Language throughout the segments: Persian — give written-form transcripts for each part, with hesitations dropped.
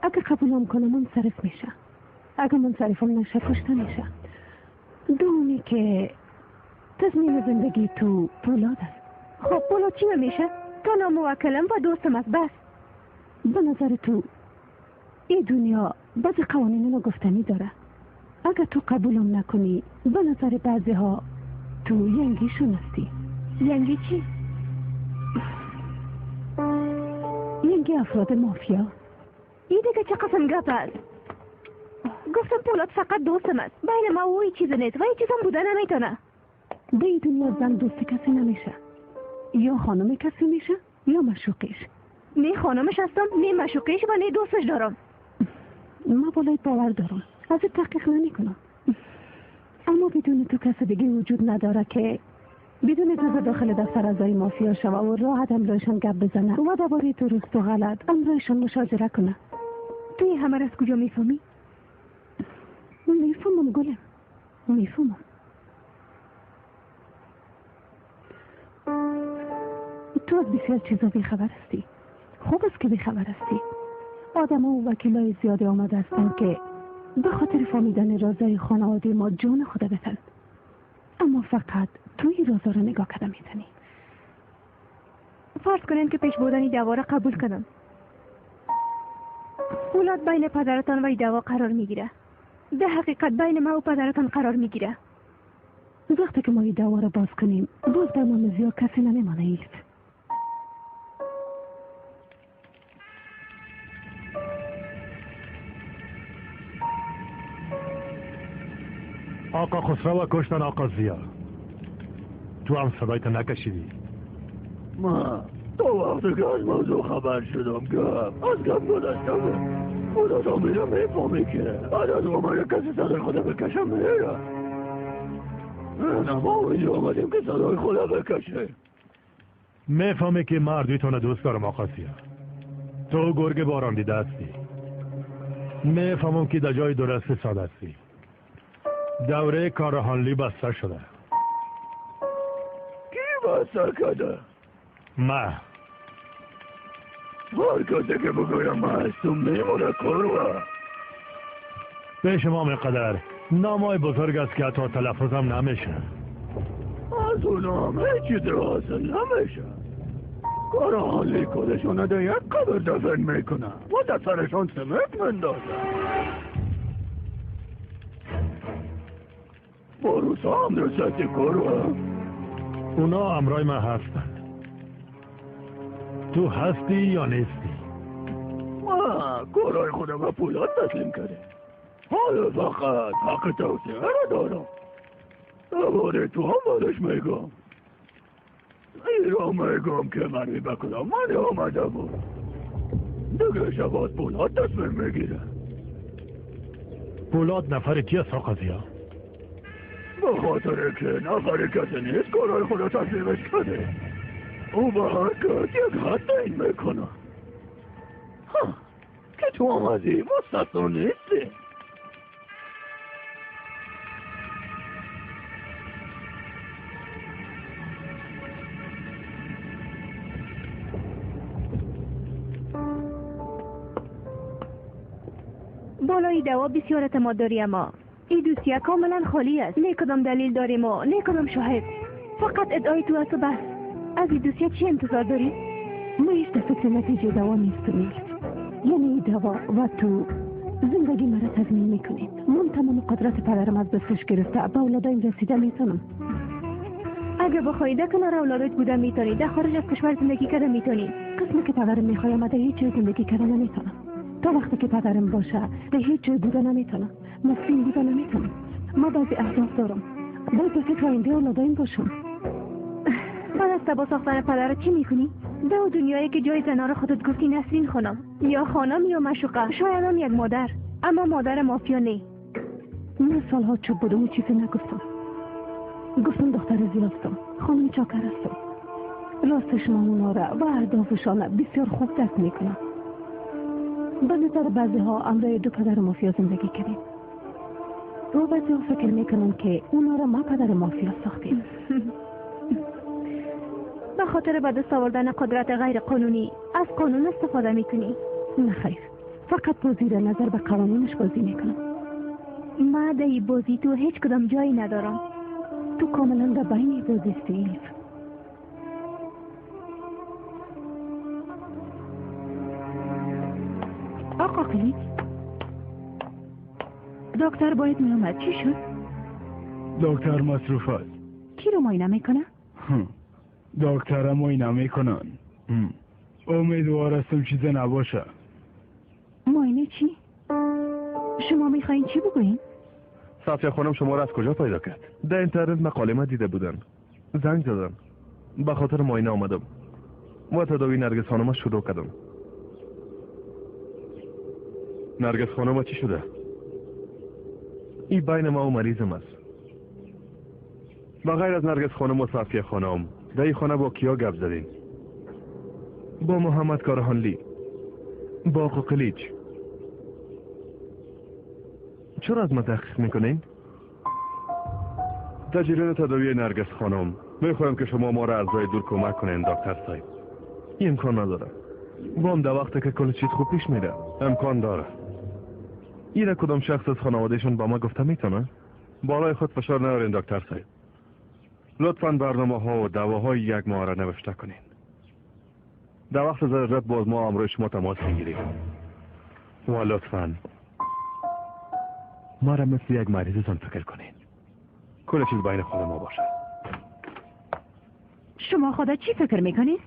اگه قبولم کنه منصرف میشه، اگه منصرفم نشه کشته میشه. دومی که تضمین زندگی تو پولاد است. خب پولاد چی میشه؟ تو ناموکلم و دوستم است بس. به نظر تو این دنیا بعضی قوانین نگفتنی داره. اگه تو قبولم نکنی به نظر بعضی ها تو ینگیشون هستی. ینگی چی؟ ینگی افراد مافیا. این دیگه چه قسم گپ است؟ گفتم پولاد فقط دوستم است. بین ما و هیچ چیز نیست و هیچ چیزم بوده نمیتونه. به این دنیا زن دوست کسی نمیشه. یا خانم کسی میشه یا مشوقش. نه خانمش هستم، نه مشوقش و نه دوستش دارم. ما بالای باور دارم، از این تحقیق نمی کنم. اما بدون تو کسی دیگه وجود نداره که بدون اجازه داخل دفتر اعضای مافیا شوه و راحت امرایشان گپ بزنه و درباره درست و غلط امرایشان مشاجره کنه. توی همه از کجا میفهمی؟ میفهمم گلم، میفهمم. تو از بسیار چیزا بیخبر هستی. خوب است که بیخبر هستی. آدم ها و وکیلای زیادی آمده هستند که به خاطر فهمیدن رازهای خانواده ما جان خود بتن. اما فقط توی رازها رو نگاه کردن میتونی. فرض کنین که پیش بردن دعوا را قبول کردم. اولاد بین پدرتان و این دعوا قرار میگیره. در حقیقت بین ما و پدرتان قرار میگیره. وقتی که ما این دعوا را باز کنیم باز در مامزیا کسی نمیمانه ایست. آقا خسرو و کشتن آقا زیا. تو هم صدایت نکشیدی. ما تو وقتی که از موضوع خبر شدم گفت از گفت گذاشتم خدا تا میرم میفهمی که بعد از اومده کسی صدای خدا بکشم میره. نه ما اینجا آمدیم که صدای خدا بکشه. میفهمی که مردیتون دوست دارم آقا زیا. تو گرگ باران دیده هستی. میفهمم که در جای درست ساده هستی. دوره کارهانلی بسته شده. کی بسته کرده؟ ما هر کسی که بگویم معصوم میمونه کروا. به شما مقدر نامای بزرگ است که حتی تلفظم نمیشه. از اونا هم هیچ چیز رو حاصل نمیشه. کارهانلی کدشونه در یک قبر دفن میکنن و در سرشان سمک مندازن. باروسا هم رسدی کروا. اونا امرای من هستن. تو هستی یا نیستی؟ ما کارهای خودم به پولاد تسلیم کرده. حالا فقط حق توسعه را دارم. درباره تو هم بارش میگم. این را میگم که من بکنم من آمده بود. دیگه شبات پولاد تصمیم میگیره. پولاد نفر کی است آقا زیا؟ به خاطر که نفر کسی نیست کارهای خود تصمیمش کرده. او به هر کس یک حد تعیین میکنه. که تو هم از این مستثنا نیستی. بالای دوا بسیار اعتماد داری اما این دوسیه کاملا خالی است. نه کدام دلیل داریم و نه کدام شاهد. فقط ادعای تو است و بس. از این دوسیه چی انتظار داری؟ ما هیچ دفعه نتیجه دوا نیستیم. یعنی دوا و تو زندگی مرا تضمین میکنید. من تمام قدرت پدرم از دستش گرفته به اولادایم رسیده میتونم. اگه بخوایی در کنار اولادت بوده میتونی. در خارج از کشور زندگی کرده میتونی. قسمی که پدرم میخوایم در هیچ جای زندگی کرده نمیتونم. تا وقتی که پدرم باشه در هیچ جای بوده نمیتونم. مسکین بوده نمیتونم. ما بعضی اهداف دارم. باید به فکر آینده اولادایم باشم. بعد از تبا ساختن پدرت چی میکنی؟ در دنیایی که جای زنها را خودت گفتی نسرین خانم یا خانم یا مشوقه، شاید هم یک مادر، اما مادر مافیا نه. من سالها چوب بودم و چیزی نگفتم. گفتم دختر زیاستم، خانم چاکر هستم. راستش من اونا را و اهدافشان بسیار خوب درک میکنم. به نظر بعضی ها امرای دو پدر مافیا زندگی کردیم و بعضی ها فکر میکنن که اونا را ما پدر مافیا ساختیم. به خاطر به دست آوردن قدرت غیر قانونی از قانون استفاده میکنی؟ نه خیر، فقط با زیر نظر به قوانینش بازی میکنم. ما در این بازی تو هیچ کدام جایی ندارم. تو کاملا در بین بازی ایف. آقا قلی دکتر باید می اومد. چی شد؟ دکتر مصروف است. کی رو معاینه میکنه؟ دکتر معاینه میکنن. امیدوار هستم چیزی نباشه. معاینه چی؟ شما میخواین چی بگوین؟ صفیه خانم شما را از کجا پیدا کرد؟ در اینترنت مقاله ما دیده بودن. زنگ زدن. به خاطر معاینه آمدم. و تداوی نرگس خانم شروع کردم. نرگس خانم چی شده؟ این بین ما و مریضم است. بغیر از نرگس خانم و صفیه خانم در این خانه با کیا گپ زدین؟ با محمد کارهانلی، با آقا قلیچ. چرا از ما تحقیق میکنین؟ در جریان تداوی نرگس خانم میخوایم که شما ما را از راه دور کمک کنین دکتر صاحب. این امکان نداره. بام در وقتی که کل چیز خوب پیش میره امکان داره. این کدام شخص از خانوادهشون با ما گفته میتونه؟ بالای خود فشار نیارین دکتر صاحب. لطفاً برنامه ها و دواهای یک ماه را نوشته کنین. در وقت ضرورت باز ما امروز شما تماس میگیریم. و لطفاً ما را مثل یک مریضتان فکر کنین. کل چیز بین خود ما باشه. شما خدا چی فکر میکنید؟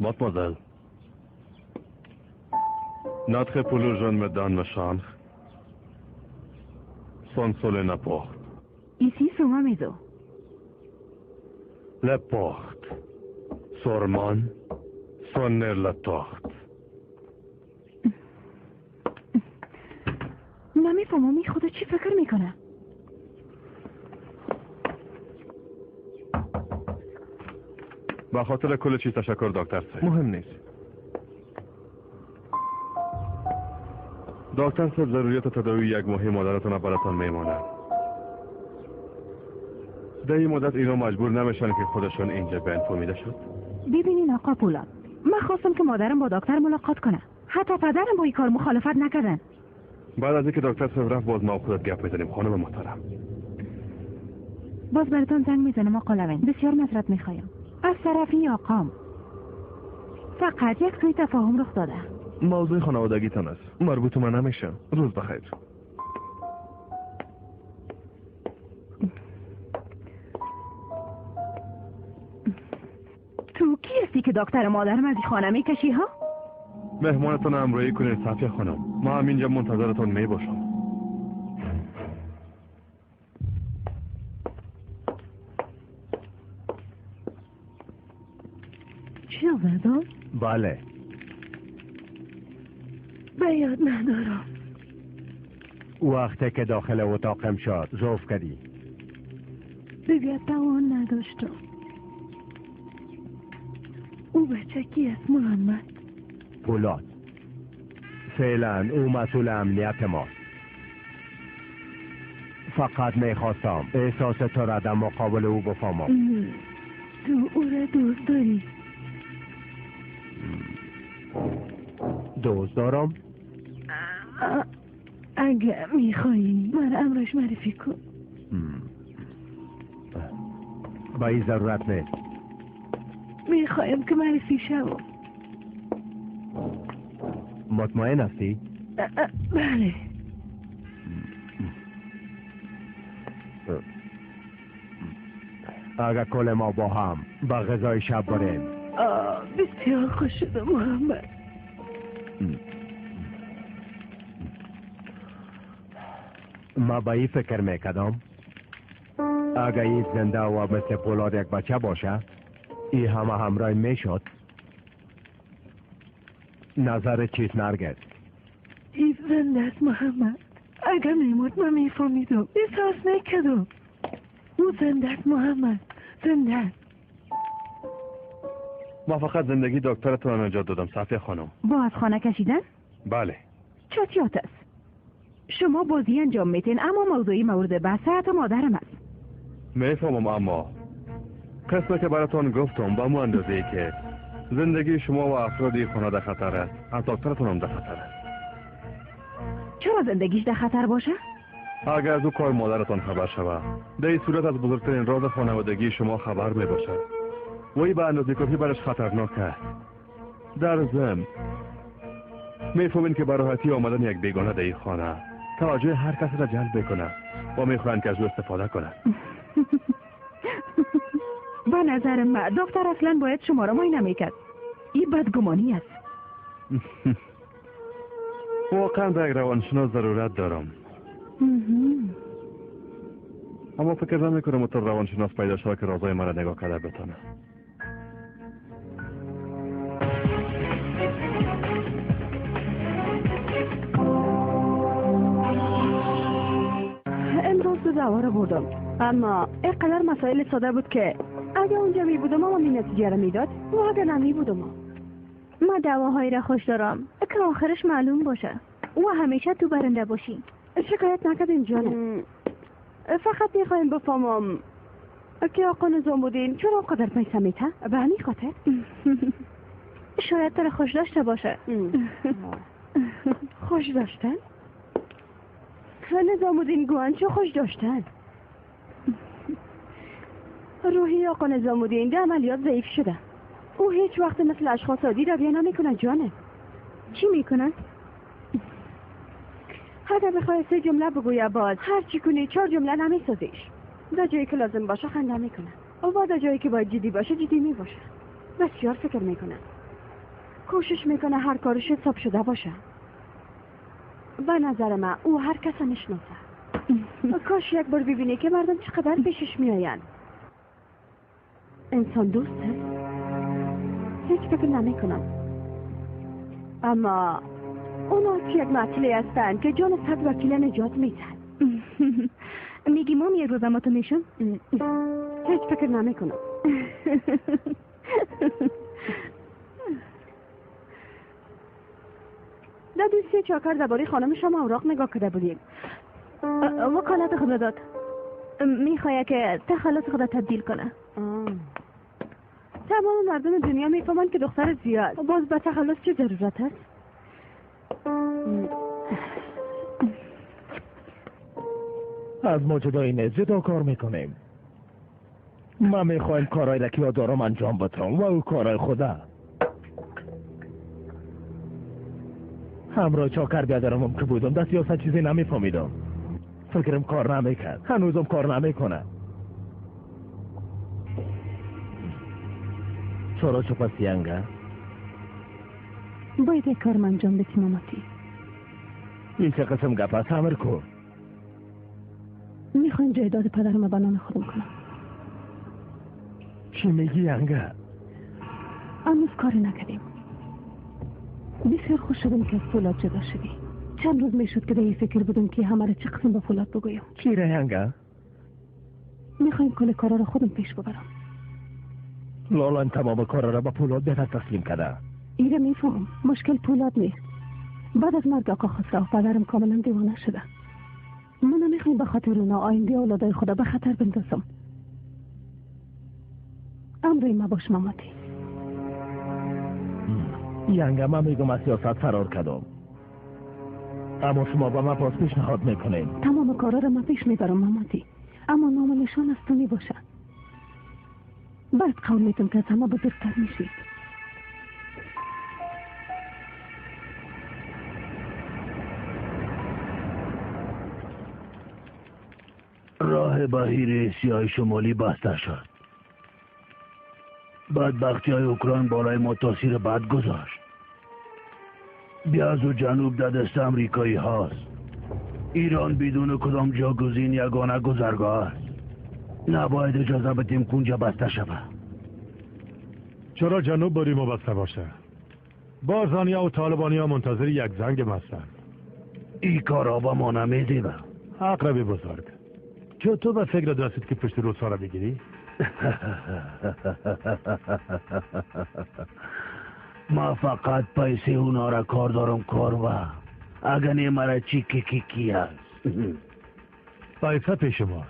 مادمازل notre pour jeune me donne ma chambre son sole na porte. Ici sont ma maison. La porte Sorman sonner la porte. نمیفهمم این خدا چی فکر میکنه؟ با خاطر کل چیز تشکر دکتر صاحب. مهم نیست. دکتر صاحب ضروریت تداوی یک ماه مادرتون براتون میمانه. در این مدت اینا مجبور نمیشن که خودشون اینجا به انفورمیده شد. ببینین آقا پولاد، من خواستم که مادرم با دکتر ملاقات کنه. حتی پدرم با این کار مخالفت نکردن. بعد از اینکه دکتر صاحب رفت باز ما خودت گپ میزنیم خانم محترم. باز براتون زنگ میزنم آقا لوین. بسیار معذرت میخوایم از طرف این آقام. فقط یک سوء تفاهم رخ داده. موضوع خانوادگیتان است. مربوط من نمیشه. روز بخیر. تو کی هستی که دکتر مادرم از این خانه میکشی ها؟ مهمانتون همراهی کنید صفیه خانم. ما همینجا منتظرتون میباشم. چی آوردم؟ بله. به یاد ندارم. وقتی که داخل اتاقم شد ضعف کردی؟ دیگه توان نداشتم. او بچه کی است محمد؟ پولاد. فعلا او مسئول امنیت ماست. فقط میخواستم احساس تو را در مقابل او بفهمم. تو او را دوست داری؟ دوست دارم؟ اگه میخوایی من امرش معرفی کن. با این ضرورت نیست. میخوایم که معرفی شو. مطمئن هستی؟ بله. اگر کل ما با هم به غذای شب بریم. بسیار خوش شده محمد. ما به این فکر میکردم اگر این زنده و مثل پولاد یک بچه باشه این همه همراه میشد. نظر چیز نرگس؟ این زنده است محمد. اگر میمود من میفهمیدم. احساس میکردم او زنده است محمد. زنده است. ما فقط زندگی دکترتون را نجات دادم صفیه خانم. با از خانه کشیدن؟ بله. چطیات است. شما بازی انجام میتین اما موضوعی مورد بحث حتی مادرم است. میفهمم اما قسمه که براتون گفتم با مو اندازه ای که زندگی شما و افرادی خانه در خطر است. حتی دکترتون هم در خطر است. چرا زندگیش در خطر باشه؟ اگر از او کار مادرتان خبر شود، در این صورت از بزرگترین راز خانوادگی شما خبر می باشد. وی به اندازه کافی برش خطرناک است. در ضمن میفهمین که براحتی آمدن یک بیگانه در این خانه توجه هر کسی را جلب بکنه و میخواهند که از او استفاده کنند. به نظر من دکتر اصلا باید شما را معاینه میکرد. این بدگمانی است. واقعا به یک روانشناس ضرورت دارم. اما فکر نمیکنم تو روانشناس پیدا شد که رازای مرا نگاه کرده بتونه. امروز به زواره بودم، اما اینقدر مسائل ساده بود که اگه اونجا می بودم اما این نتیجه را میداد و اگه نمی بودم. ما دواهایی را خوش دارم که آخرش معلوم باشه و همیشه تو برنده باشی. شکایت نکردین جانم. فقط میخوایم بفهمم که آقا نظام‌الدین چرا قدر پیسه میته؟ به همین خاطر؟ شاید تو را خوش داشته باشه. خوش داشتن؟ نظام‌الدین گوان چه خوش داشتن؟ روحی آقا نظام‌الدین در عملیات ضعیف شده. او هیچ وقت مثل اشخاص عادی رویه نمیکنه جانه. چی میکنن؟ اگر بخوای 3 جمله بگویه باز هر چی کنی 4 جمله نمیسازیش. در جایی که لازم باشه خنده میکنه و در جایی که باید جدی باشه جدی میباشه. بسیار فکر میکنه، کوشش میکنه هر کارش حساب شده باشه. به نظر من او هر کس نشناسه. کاش یک بار ببینی که مردم چقدر پیشش میآین. انسان دوست هست؟ هیچ فکر نمیکنم. اما اونا یک معطلی هستن که جان 100 وکیل نجات میتن. میگی ما یک روز تو میشون؟ هیچ فکر نمیکنم. در دوستی چاکر درباره خانم شما اوراق نگاه کرده بودیم. وکالت خود داد. میخواه که تخلص خود تبدیل کنه. تمام مردم دنیا میفهمن که دختر زیاد باز به تخلص چه ضرورت هست؟ از ما جدای نه جدا کار میکنیم. ما میخوایم کارهای را که دارم انجام بدم و او کارهای خوده. همراه چاکر بیادرم که بودم در سیاست چیزی نمیفهمیدم. فکرم کار نمیکرد، هنوزم کار نمیکنه. چرا چو پس ینگه؟ باید یک کارم انجام بدی ماماتی. این چه قسم گپ است؟ امر کن. میخوایم جایداد پدرم به نام خودم کنم. چی میگی ینگه؟ هنوز کاری نکردیم. بسیار خوش شدم که از فولاد جدا شدی. چند روز میشد که در این فکر بودم که همه را چه قسم به فولاد بگویم. چی را ینگه؟ میخوایم کل کارا را خودم پیش ببرم. لالان تمام کارا را به فولاد بهتر تسلیم کرده. این را میفهم. مشکل فولاد نیست. بعد از مرگ آقا خسرو پدرم کاملا دیوانه شده. من نمیخوایم به خاطر اونا آینده اولادای خدا به خطر بندازم. امروی ما باش ماماتی. ینگه من میگم از سیاست فرار کردم، اما شما با من باز پیشنهاد میکنین. تمام کارا را من پیش میبرم ماماتی، اما نام نشان از تو میباشه. بعد قول میتون که از همه بزرگتر میشید. راه بحیر سیاه شمالی بسته شد. بدبختی های اوکراین بالای ما تاثیر بد گذاشت. بیاز و جنوب در دست امریکایی هاست. ایران بدون کدام جاگزین یگانه گذرگاه است. نباید اجازه بدیم کنجا بسته شود. چرا جنوب بریم و بسته باشه؟ بارزانیا و طالبانیا منتظر یک زنگ هستند. این کارا با ما نمیزیبه. عقرب بزرگ، چون تو به فکر درستید که پشت روسا را بگیری؟ ما فقط پیسه اونا را کار دارم کاروا. اگر نی مرا چی کی هست. پیسه پیش ماست.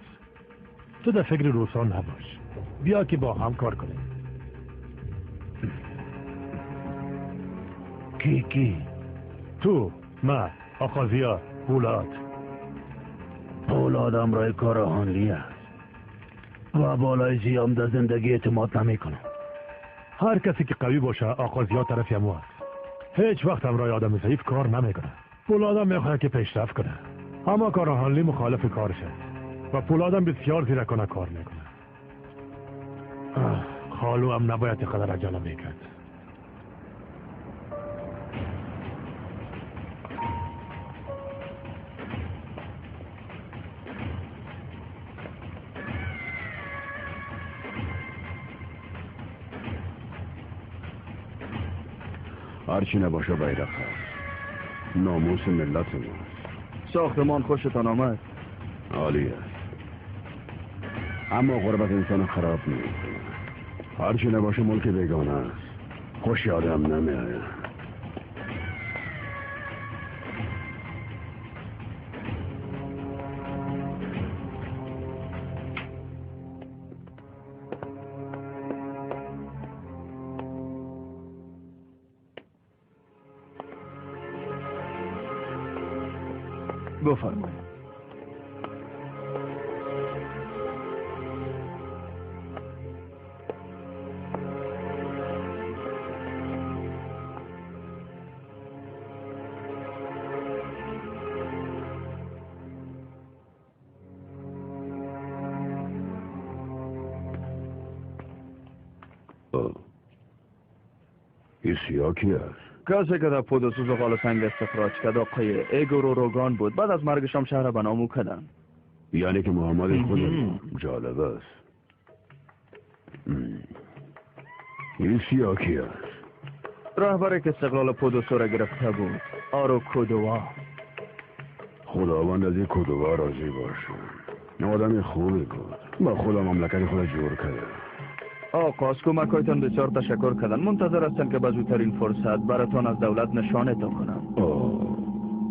تو در فکر روسا نباش. بیا که با هم کار کنیم. کی؟ تو، من، آقازیا، پولاد امرای کارهانلی است و بالای زیام در زندگی اعتماد نمی کنم. هر کسی که قوی باشه آقازیا طرف یمو است. هیچ وقت همراه آدم ضعیف کار نمیکنه. پولادم میخواد که پیشرفت کنه، اما کارهانلی مخالف کارشه و پولادم بسیار زیرکانه کار میکنه. خالو هم نباید اینقدر عجله میکرد. هرچی نباشه بیرق هست، ناموس ملت ما. ساختمان خوشتان آمد؟ عالی است، اما غربت انسان خراب میکنه. هرچی نباشه ملک بیگانه است، خوش یادم نمیآید. بفرمایید. این سیاه کی است؟ کسی که در پودوسوز و غال سنگ استخراج کرد آقای ایگور روگان بود. بعد از مرگش هم شهر به نامو کردن. یعنی که محمد خود جالب است. این سیاه کی است؟ رهبری که استقلال پودوسو را گرفته بود، آرو کودوا. خداوند از این کودوا راضی باشه. آدم خوبی بود، با خدا مملکت خود جور کرده. آقا از کمکایتان بسیار تشکر کردن. منتظر هستن که به زودترین فرصت براتان از دولت نشانتان کنم.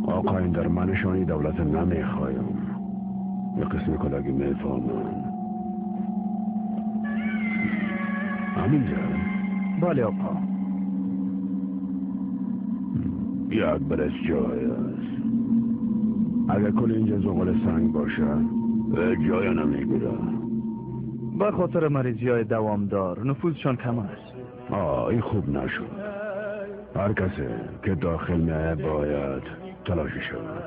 آقا این در من نشانی دولت نمیخوایم. یه قسم کلگی میفهمم. همینجا؟ بله آقا. یک برس جای است. اگر کل اینجا زغال سنگ باشه جای نمیگیره. به خاطر مریضی های دوامدار نفوذشان کم است. این خوب نشد. هر کسی که داخل میایه باید تلاشی شود.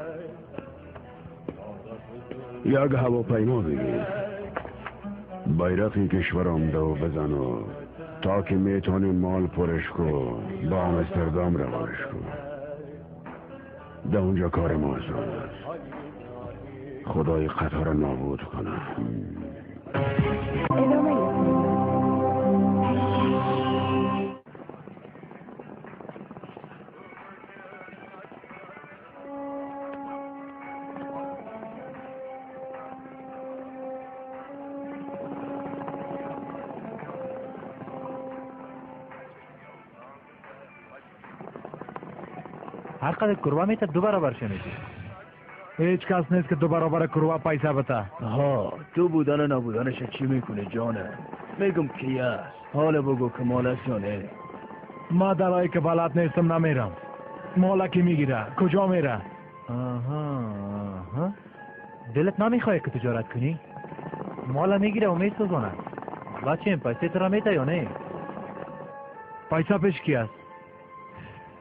یک هواپیما بگیر، بیرقی کشور آمده و بزن و تا که میتونی مال پرش کن با آمستردام روانش کن. ده اونجا کار ما آسان است. خدای قطار نابود کنه. هر قدر کروا میته 2 برابر شنیدی. هیچ کس نیست که 2 برابر کروا پیسه بده. تو بودن و نبودنش چی میکنه جانه؟ میگم کی است؟ حالا بگو که مال است یا نه؟ ما درایی که بلد نیستم نمیرم. مالکی میگیره. کجا میره؟ آها. دلت نمیخواه که تجارت کنی؟ مالا میگیره و میسوزونه. بچه این پیسه ترا میده یا نه؟ پیسه پیش کی است؟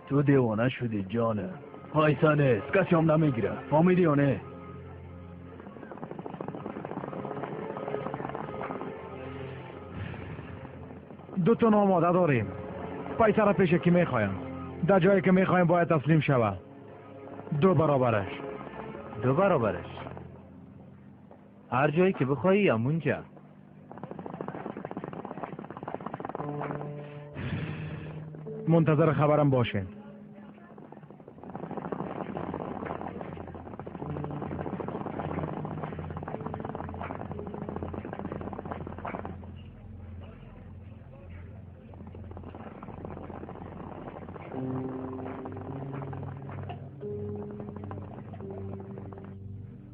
تو دیوانه شدی جانه. پیسه نیست، کسی هم نمیگیره. فهمیدی یا نه؟ دو تا آماده داریم. پیسه را پیش کی میخوایم؟ در جایی که میخوایم باید تسلیم شود. 2 برابرش. 2 برابرش. هر جایی که بخوایی همونجا. منتظر خبرم باشین.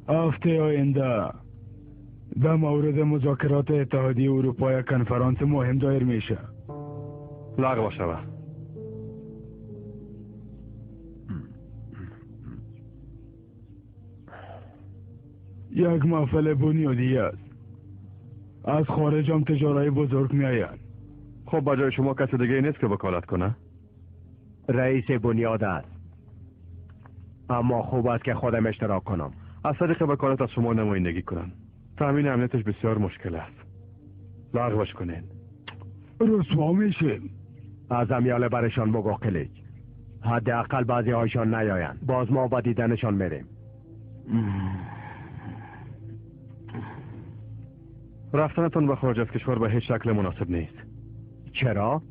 هفته آینده در مورد مذاکرات اتحادیه اروپا یک کنفرانس مهم دایر میشه. لغو شود. یک محفل بنیادی است. از خارج هم تجارای بزرگ میآیند. خب با جای شما کسی دیگه نیست که وکالت کنه؟ رئیس بنیاد است، اما خوب است که خودم اشتراک کنم. از طریق وکالت از شما نمایندگی کنن. تامین امنیتش بسیار مشکل است. لغوش کنین. رسوا میشیم. از امیاله برشان بگو قلیج. حداقل بعضی هایشان نیایند. باز ما با دیدنشان میریم. رفتنتون به خارج از کشور به هیچ شکل مناسب نیست. چرا؟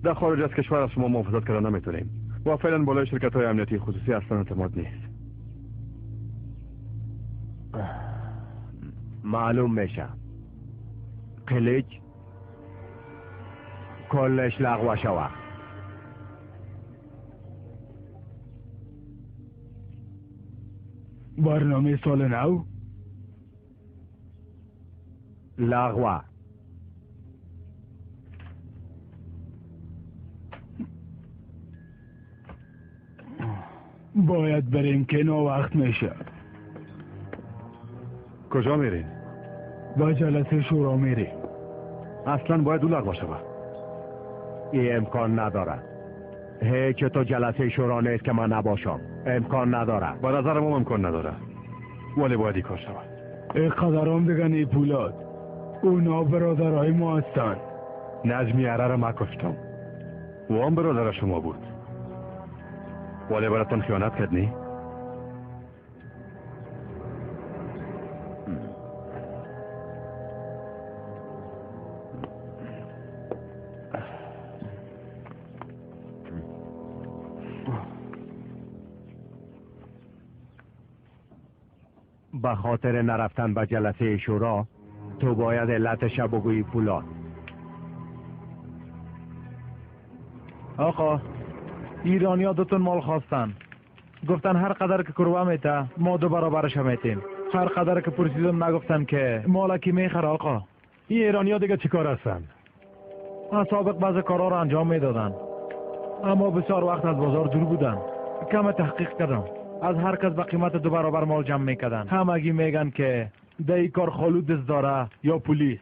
در خارج از کشور از شما محافظت کردن نمیتونیم. و فعلا بالای شرکت های امنیتی خصوصی اصلا اعتماد نیست. معلوم میشه. قلیج کلش لغو شوه. برنامه سال نو لغو. باید بریم که وقت میشه. کجا میرین؟ با جلسه شورا میریم. اصلا باید او لغو شوه. این امکان ندارد. هیچ تو جلسه شورا نیست که من نباشم. امکان نداره. به نظر ما امکان نداره. ولی باید این کار شود. اینقدر هم بگن ای پولاد. اونا برادرهای ما هستن. نجمی اره را ما کشتم. او هم برادر شما بود. ولی براتون خیانت کرد نی؟ به خاطر نرفتن به جلسه شورا تو باید علتش بگویی پولاد. آقا ایرانی ها دوتون مال خواستن. گفتن هر قدر که کروه میته ما 2 برابرش میتیم. هر قدر که پرسیدم نگفتن که مالا کی میخره. آقا این ایرانی ها دیگه چی کار هستن؟ سابق بعض کارها رو انجام میدادن، اما بسیار وقت از بازار دور بودن. کم تحقیق کردم، از هر کس به قیمت 2 برابر مال جمع میکردن. همگی میگن که ده ای کار خالو دست داره یا پلیس.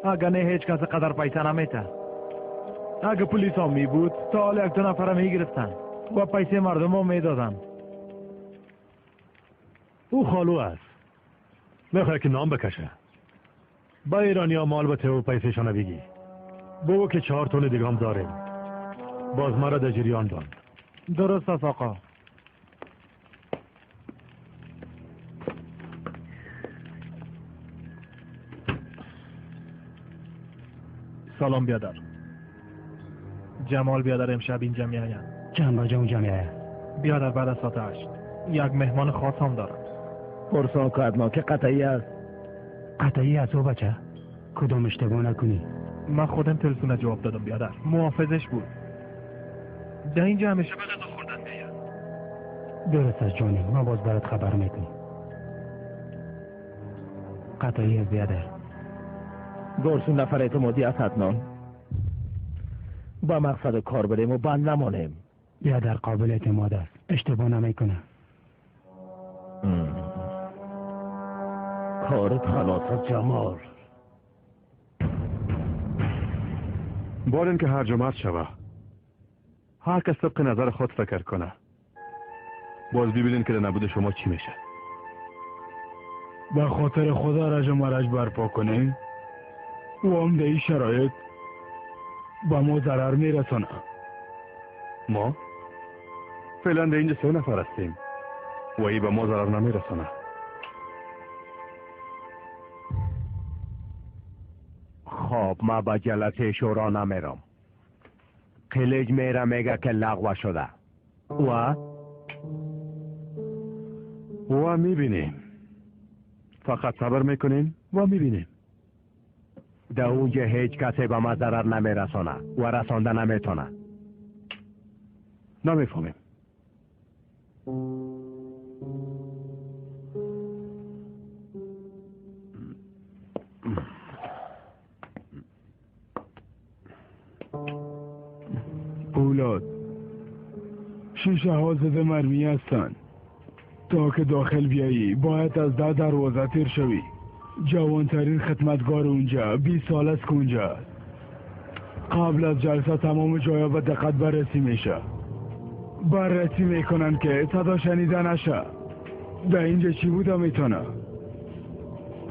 اگه نه هیچ کس قدر پیسه نمیته. اگه پلیس هم می بود تا حال 1-2 نفر میگرفتن و پیسه مردم هم میدادن. او خالو است. میخواه که نام بکشه. با ایرانی ها مال بته و پیسهشانه بگی. بگو که 4 تن دیگه هم داریم. باز مرا در جریان باند. درست است آقا. سلام بیادر. جمال بیادر امشب اینجا میاین. چند بجه اونجا میاین؟ بیادر بعد از ساعت 8. یک مهمان خاص هم دارم. پرسان کردنا که قطعی است. قطعی است او بچه؟ کدوم اشتباه نکنی؟ من خودم تلفن جواب دادم بیادر. محافظش بود. در اینجا همیشه به غذا خوردن میاین. درست است جانی، ما باز برات خبر میکنیم. قطعی است بیادر. گرسون نفر اعتمادی است حتما. با مقصد کار بریم و بند نمانیم. بیادر قابل اعتماد است، اشتباه نمیکنه. کارت خلاص از جمال. بارین که هر جمعت شوه. هر کس طبق نظر خود فکر کنه. باز ببینین که در نبود شما چی میشه. به خاطر خدا رج و مرج برپا کنیم و هم در این شرایط با ما ضرر میرسانه. ما؟ فعلا در اینجا 3 نفر هستیم و ای به ما ضرر نمیرسانه. خب ما با جلسه شورا نمیرم. قلیج میره میگه که لغو شده. و میبینیم. فقط صبر میکنیم و میبینیم. در اونجا هیچ کسی به ما ضرر نمیرسانه و رسانده نمیتونه. نمیفهمیم. پولاد شیشه ها زده مرمی هستن. تا که داخل بیایی باید از 10 دروازه تیر شوی. جوانترین خدمتگار اونجا 20 سال است که اونجا است. قبل از جلسه تمام جایا به دقت بررسی میشه. بررسی میکنن که صدا شنیده نشه. در اینجا چی بوده میتونه؟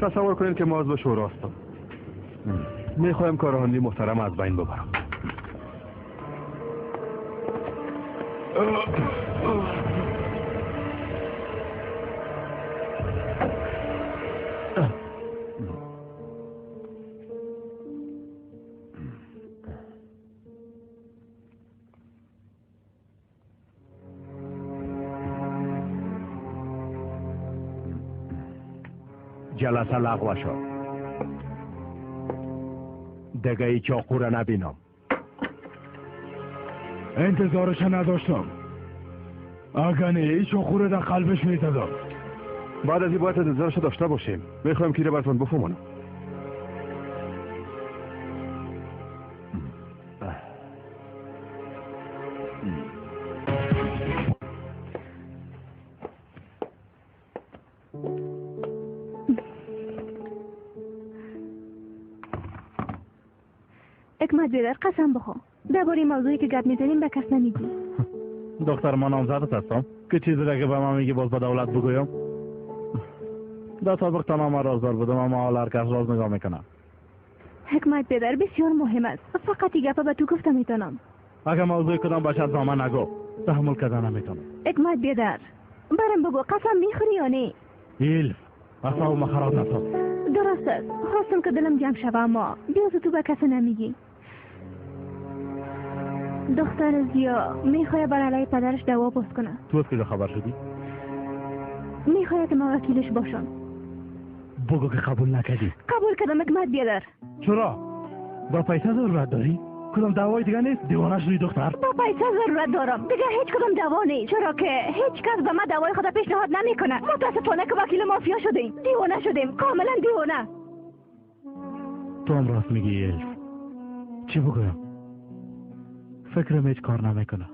تصور کنید که ما از به شورا هستم. میخوایم کارهانی محترم از بین ببرم. جلسه لغو شد. دیگه ای چاقو را نبینم. انتظارش نداشتم. اگر نه ای چاقو را در قلبش میتدم. بعد از این باید انتظارش داشته باشیم. میخوایم که براتون بفهمونم. حکمت بیدر قسم بخوا درباره موضوعی که گپ میزنیم به کس نمیگی. دختر ما نامزدت هستم که چیزی را که به من میگی باز به دولت بگویم. در سابق تمام رازدار بودم اما حال هر کس راز نگاه میکنم. حکمت بیدر بسیار مهم است. فقط این گپ به تو گفته میتونم. اگر موضوع کدام باشد به من نگو. تحمل کردن نمیتونم. حکمت بیدر برم بگو قسم میخوری یا نه؟ ایل اصلا ما خراب نساز. درست است. خواستم که دلم جمع شوه اما بیازو تو به کسی نمیگی. دختر زیا میخواه بر علیه پدرش دعوا باز کنه. تو از کجا خبر شدی؟ میخواه که ما وکیلش باشم. بگو که قبول نکردی. قبول کردم حکمت بیادر. چرا؟ با پیسه ضرورت داری؟ کدام دعوای دیگه نیست؟ دیوانه شدی دختر؟ با پیسه ضرورت دارم. دیگه هیچ کدام دعوا نیست. چرا که هیچ کس به ما دعوای خود پیشنهاد نمیکنه. متاسفانه که وکیل مافیا شدیم. دیوانه شدیم. کاملا دیوانه. تو هم راست میگی الف. چی بگویم؟ فکرم هیچ کار نمیکنه.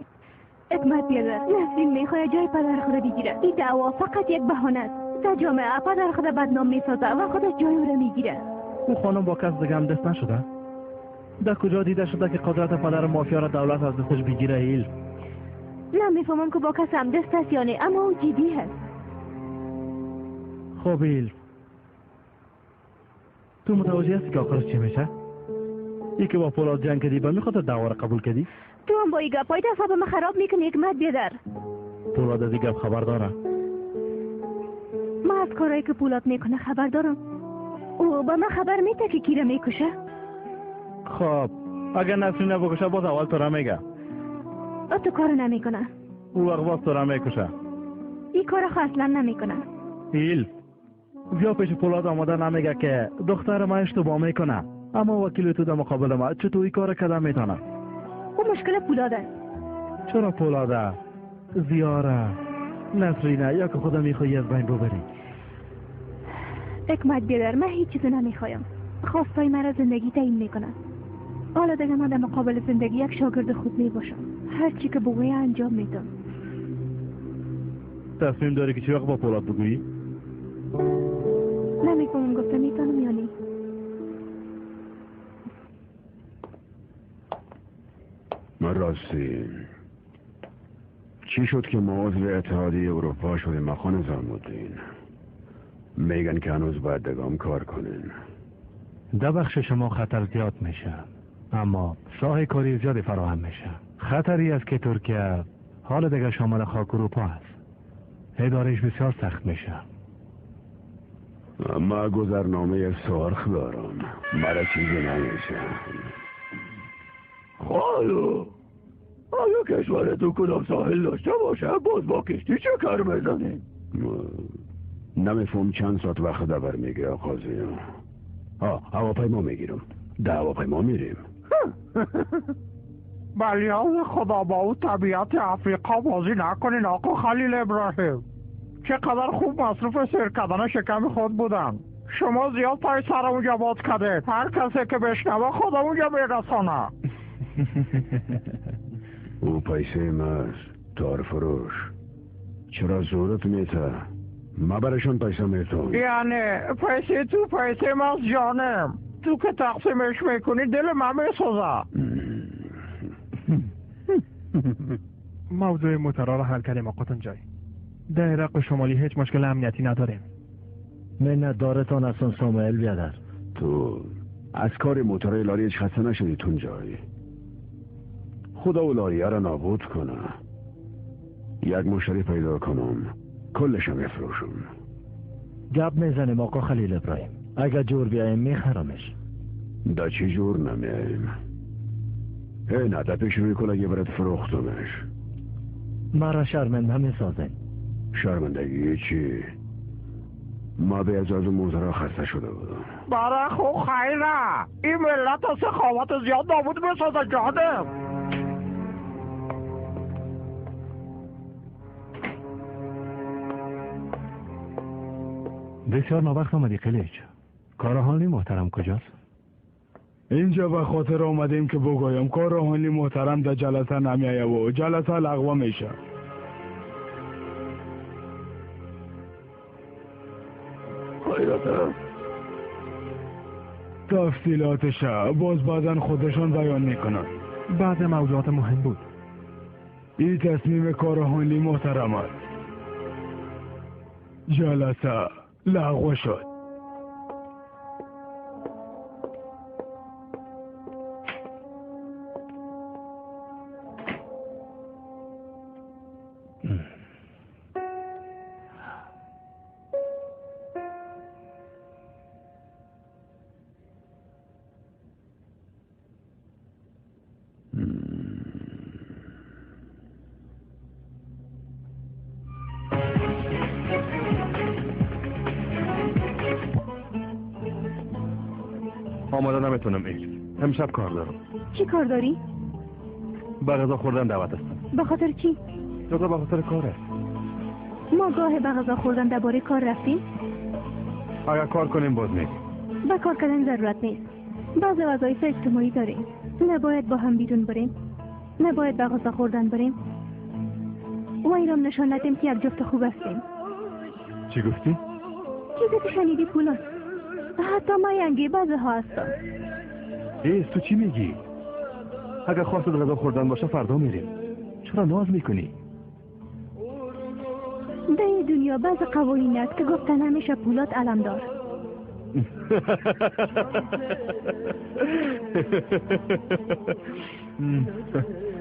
حکمت بیادر نسرین میخواه جای پدر خود بگیره. این دعوا فقط یک بهانه است. در جامعه پدر خود بدنام میسازه و خودش جای او را میگیره. او خانم با کس دیگه هم دست نشده؟ در کجا دیده شده که قدرت پدر مافیا را دولت از دستش بگیره ایل؟ نمیفهمم که با کس هم دست است یا نه اما او جدی هست. خب ایل تو متوجه هستی که آخرش چی میشه؟ ای که با پولاد جنگ کردی به میخواد دعوا را قبول کردی؟ تو هم با این گپای دفعه من خراب میکنی حکمت بیادر. پولاد از این گپ خبر داره؟ من از کارهایی که پولاد میکنه خبر دارم. او با من خبر میده که کی را میکشه. خب اگر نسرین بکشه باز اول تو را میگه. تو کار نمیکنه. او وقت باز تو را میکشه. این کار اصلا نمیکنه. ایل بیا پیش پولاد آماده نمیگه که دختر ما اشتباه میکنه اما وکیل تو در مقابل ما چطور این کار کده میتونه؟ او مشکل پولاده. چرا پولاده؟ زیاره نسرینه یا که خدا میخوایی از بین ببری؟ حکمت بیادر من هیچ چیز نمیخوایم. خواستای مرا زندگی تعیین میکنه. حالا دیگه من در مقابل زندگی یک شاگرد خوب میباشم. هر چی که بگویه انجام میدم. تصمیم داری که چی وقت با پولاد بگویی؟ نمیفهمم گفته میتونم یا نی. من راستی چی شد که ما عضو اتحادیه اروپا شدیم مخان نظام‌الدین؟ میگن که هنوز باید دگام کار کنین. در بخش شما خطر زیاد میشه اما راه کاری زیادی فراهم میشه. خطری است که ترکیه حال دیگه شامل خاک اروپا است. ادارش بسیار سخت میشه. اما گذرنامه سرخ دارم. مرا چیزی نمیشه. خالو آیا کشور تو کدام ساحل داشته باشه باز با کشتی چه کار بزنیم؟ نمیفهم چند ساعت وقت دبر میگیره آقازی. هواپیما میگیرم. ده هواپیما میریم. بلیاز خدا با او طبیعت افریقا بازی نکنین آقا خلیل ابراهیم. چقدر خوب مصروف سیر کردن شکم خود بودن. شما زیاد پای سر اونجا باد کردید. هر کسی که بشنوه خدا اونجا میرسانه. او پیسه ماست. تار فروش. چرا زورت میته؟ ما برشان پیسه میتون. یعنی پیسه تو پیسه ما جانم. تو که تقسیمش میکنی دل من میسوزه. موضوع موتورا رو حل کردیم آقا جای. در عراق شمالی هیچ مشکل امنیتی نداریم. منت دارتان اصلا ساموئل بیادر. تو از کار موتورای لاری هیچ خسته نشدی تونجایی. خدا و لاریه را نابود کنه. یک مشتری پیدا کنم کلشم افروشم. گپ میزنیم آقا خلیل ابراهیم. اگر جور بیایم میخرمش. دا چی جور نمیاییم؟ نه دا پیش روی کل اگه برد فروختمش. مرا شرمنده میسازن. شرمندگی چی؟ ما به اجاز موزرا خسته شده بودم. برای خو خیره این ملت از سخاوت زیاد نابود میسازه جانم. بسیار ناوقت آمدی قلیچ. کارهانی محترم کجاست؟ اینجا به خاطر آمدیم که بگویم کارهانی محترم در جلسه نمیایه و جلسه لغو میشه. خیرته تفصیلاتش باز بعدن خودشان بیان میکنن. بعض موضوعات مهم بود. این تصمیم کارهانی محترم است. جلسه لغو شد. آماده نمیتونم ایل. امشب کار دارم. چی کار داری؟ به غذا خوردن دعوت هستم. به خاطر چی؟ به خاطر کاره. ما گاه به غذا خوردن درباره کار رفتیم؟ اگر کار کنیم باز میگیم. به کار کردن ضرورت نیست. بعض وظایف اجتماعی داریم. نباید با هم بیرون بریم. نباید به غذا خوردن بریم. و ایرام نشان ندیم که یک جفت خوب هستیم. چی گفتی؟ چیزی که شنیدی پولان. حتی ما ینگی بعضه ها هستم. تو چی میگی؟ اگر خواست غذا خوردن باشه فردا میریم. چرا ناز میکنی؟ در این دنیا بعض قوانین است که گفتن همیشه پولات علمدار.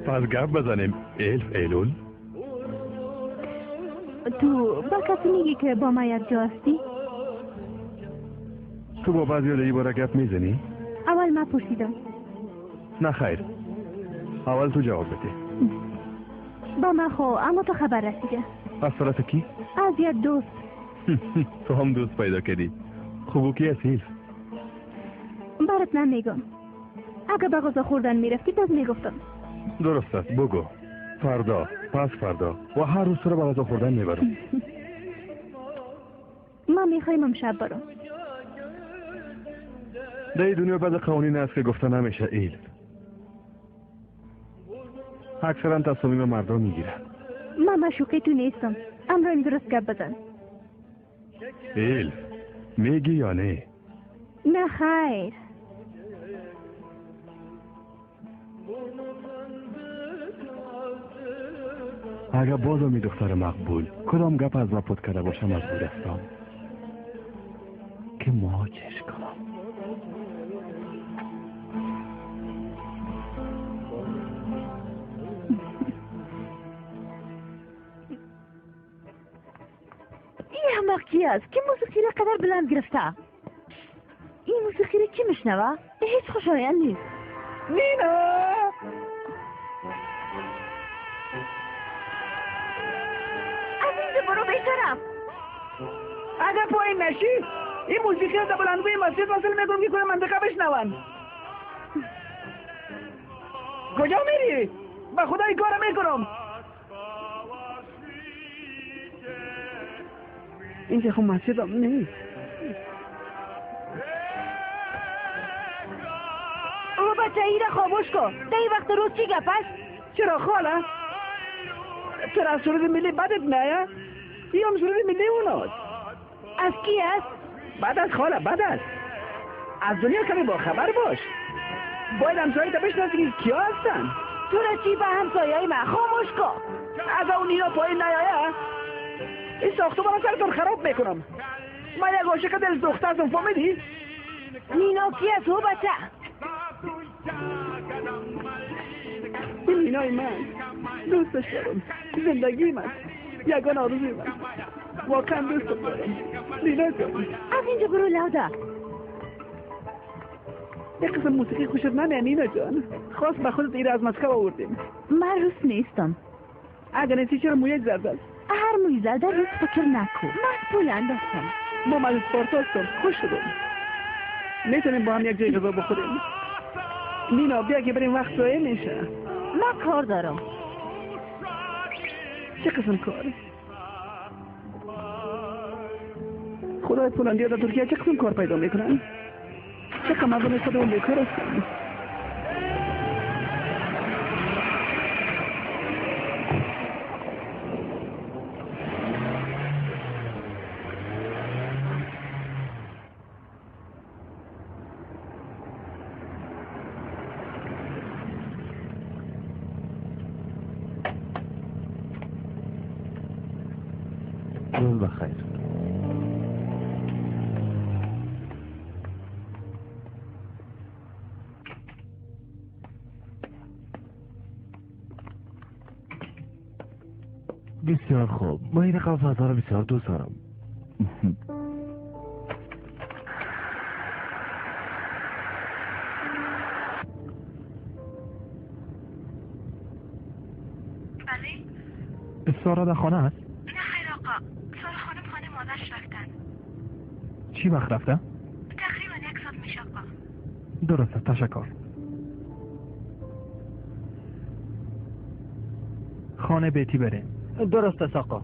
پس گپ بزنیم ایلول. تو با کسی میگی که با ما یک جا هستی؟ تو با بعضی آدهی باره گپ میزنی؟ اول من پرسیدم. نه خیر. اول تو جواب بده. با من خو اما تو خبر رسیده. از طرف کی؟ از یک دوست. تو هم دوست پیدا کردی. خوبو کی هستی؟ برات نمیگم. اگه به غذا خوردن میرفتی باز میگفتم. درست است بگو. فردا، پس فردا و هر روز تو رو به غذا خوردن میبرم. ما میخوایم امشب برم. در این دنیا بعض قوانین هست که گفته نمیشه ایل. اکثرا تصمیم مردم میگیرن. من مشوقی تو نیستم. امران درست گپ بزن. ایل میگی یا نه؟ نه خیر. اگر بازم می دختر مقبول کدام گپ از رپورت کرده باشم از بودستان که مواجهش کنم. این احمق کی است که موسیقی را قدر بلند گرفته؟ این موسیقی را کی میشنوه؟ هیچ خوشایند نیست. نینا عزیز برو بیترم. اگر پایین نشی این موسیقی را در بلندگوی مسجد وصل میکنم که کنه منطقه بشنون. کجا میری؟ به خدا این کار میکنم. اینجا خب مسجد هم نیست. او بچه ای را خاموش کن. در این وقت روز چی گپ است؟ چرا خاله؟ تو از سرود ملی بدت نه؟ این هم سرود ملی اوناست. از کی است؟ بعد از خاله بعد از دنیا کمی با خبر باش. باید همسایه تا بشناسی که کیا هستن. تو را چی به همسایه من؟ خاموش کن. از اون اینا پایین نیایه این ساختمان رو سرتون خراب میکنم. من یک عاشق دل دخترتون فهمیدی؟ نینا کیه تو بچه؟ این نینای من دوستش دارم. زندگی من یگان آرزوی من. واقعا دوستم دارم. نینا جان از اینجا برو لادا. یک قسم موسیقی خوشت نمیاد نینا جان؟ خواست به خودت ایره از مسکو آوردیم. من روس نیستم. اگر نیستی چرا مویت زرد است؟ هر موی زرده روس فکر نکن. من پول انداختم. ما از اسپارتاکسم خوش شدم. میتونیم با هم یک جای غذا بخوریم؟ نینا بیا که بریم وقت ضایع میشه. من کار دارم. چه قسم کار؟ خدای پولندیا در ترکیه چه قسم کار پیدا میکنن؟ چه کم از اون خودمون بیکار هستن؟ روز بخیر. بسیار خوب. ما این رقم فضا رو بسیار دوست دارم. سارا در خانه است؟ نه خیر آقا. سارا خانم مادرش رفتن. چی وقت رفتن؟ تقریبا 1 ساعت میشه آقا. درسته، تشکر. خانه بیتی بریم. درست است آقا.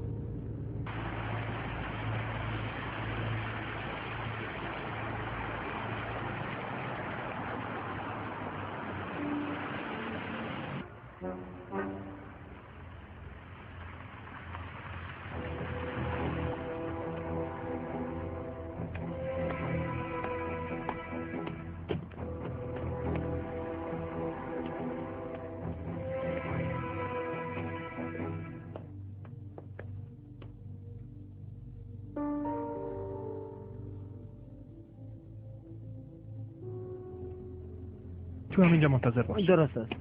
تو هم اینجا منتظر باش. درست است.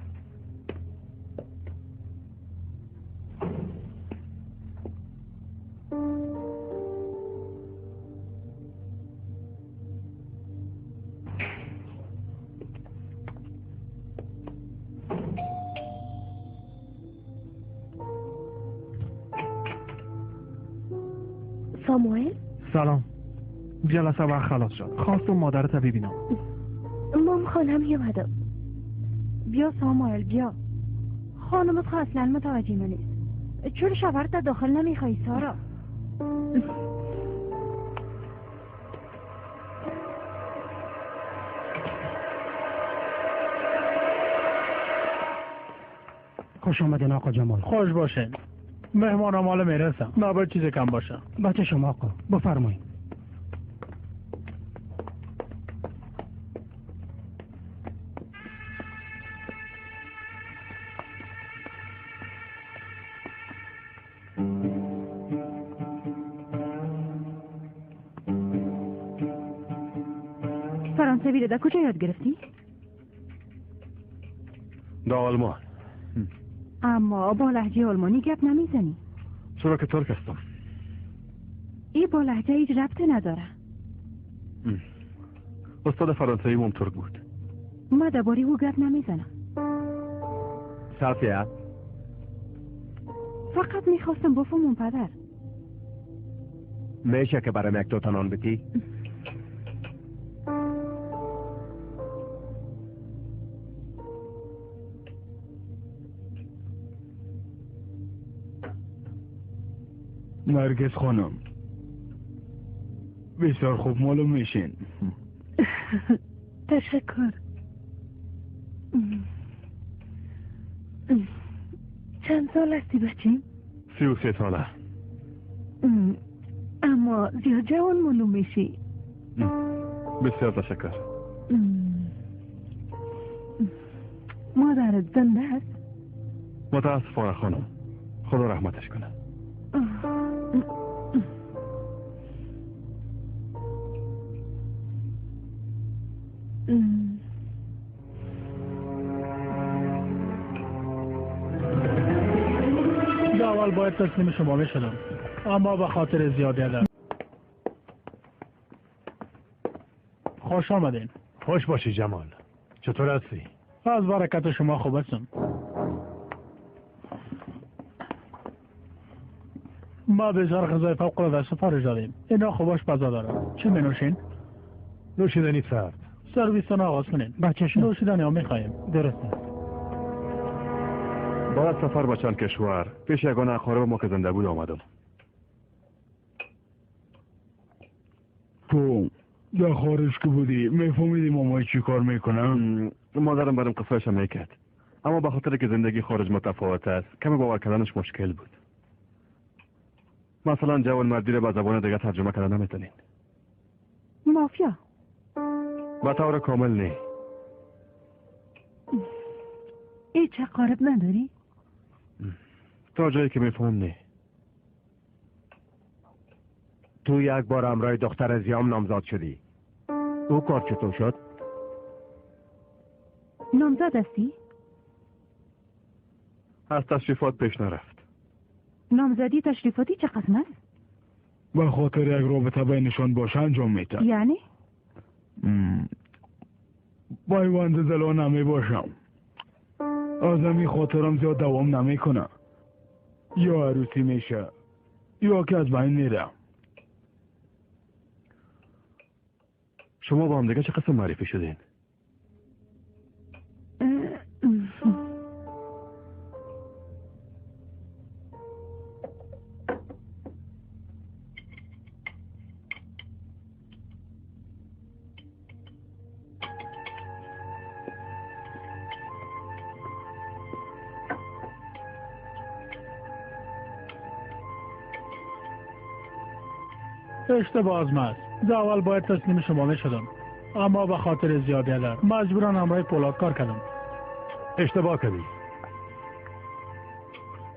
ساموئل؟ سلام. جلسه وقت خلاص شد. خواستم مادرت ببینم. مام خانم اومدم. بیا ساموئل بیا. خانمت اصلا متوجه من نیست. چرا شوهرت در داخل نمیخوای سارا؟ خوش آمدین آقا جمال. خوش باشین. مهمان مال میرسم. نباید چیز کم باشه. بچه شما آقا بفرمایید. فرانسوی رو در کجا یاد گرفتی؟ در آلمان. اما با لهجه آلمانی گپ نمیزنی. چرا که ترک هستم. این با لهجه هیچ ربطی نداره. استاد فرانسوی هم ترک بود. ما درباره او گپ نمیزنم. صافیه. فقط میخواستم بفهمم پدر. میشه که برام یک دوتا نان بدی؟ نرگس خانم بسیار خوب معلوم میشین. تشکر. چند سال هستی بچه؟ 33 ساله. اما زیاد جوان معلوم میشی. بسیار تشکر. مادرت زنده است؟ متاسفانه خانم، خدا رحمتش کنه. اول باید تسلیم شما میشدم، اما به خاطر زیادیت. خوش آمدین. خوش باشی جمال. چطور هستی؟ از برکت شما خوب هستم. ما بسیار غذای فوق العاده سفارش دادیم. اینا خوبش بزا داره. چی می نوشین؟ نوشیدنی سرد. سرویستان آغاز کنین. بچه‌شون نوشیدنی ها میخواییم. درسته. باید سفر به چند کشور پیش یگان اقارب ما که زنده بود آمدم. تو در خارج که بودی میفهمیدی مامای چی کار میکنم؟ مادرم برام قصهش میکرد، اما به خاطر که زندگی خارج متفاوت است کمی باور کردنش مشکل بود. مثلا جوان مردی را به زبان دیگه ترجمه کردن نمیتونین. مافیا به طور کامل نه. هیچ اقارب نداری؟ تا جایی که میفهم نه. تو یک بار همراه دختر زیام نامزد شدی. او کار چطور شد؟ نامزد هستی؟ از تشریفات پیش نرفت. نامزدی تشریفاتی چه قسم است؟ به خاطر یک رابطه بینشان باشه انجام میتن. یعنی؟ بایوند دلو نمی باشم. از همی خاطرم زیاد دوام نمی کنه. یا عروسی میشه یا که از بین میرم. شما با هم دیگه چه قسم معرفی شدین؟ اشتباه از من است. اول باید تسلیم شما میشدم، اما به خاطر زیادیت مجبورم همراه پولاد کار کردم. اشتباه کردی.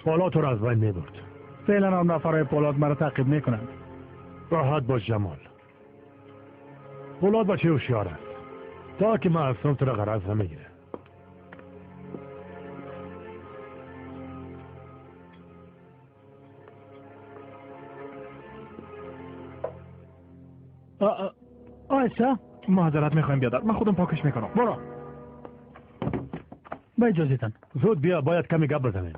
پولاد تو را از بین میبرد. فعلا هم نفرهای پولاد مرا تعقیب میکنند. راحت باش جمال. پولاد بچه هوشیار است. تا که من هستم تو را غرض نمیگیره. آیسا معذرت میخوایم بیادر، من خودم پاکش میکنم. برو. با اجازهتان. زود بیا، باید کمی گپ بزنیم.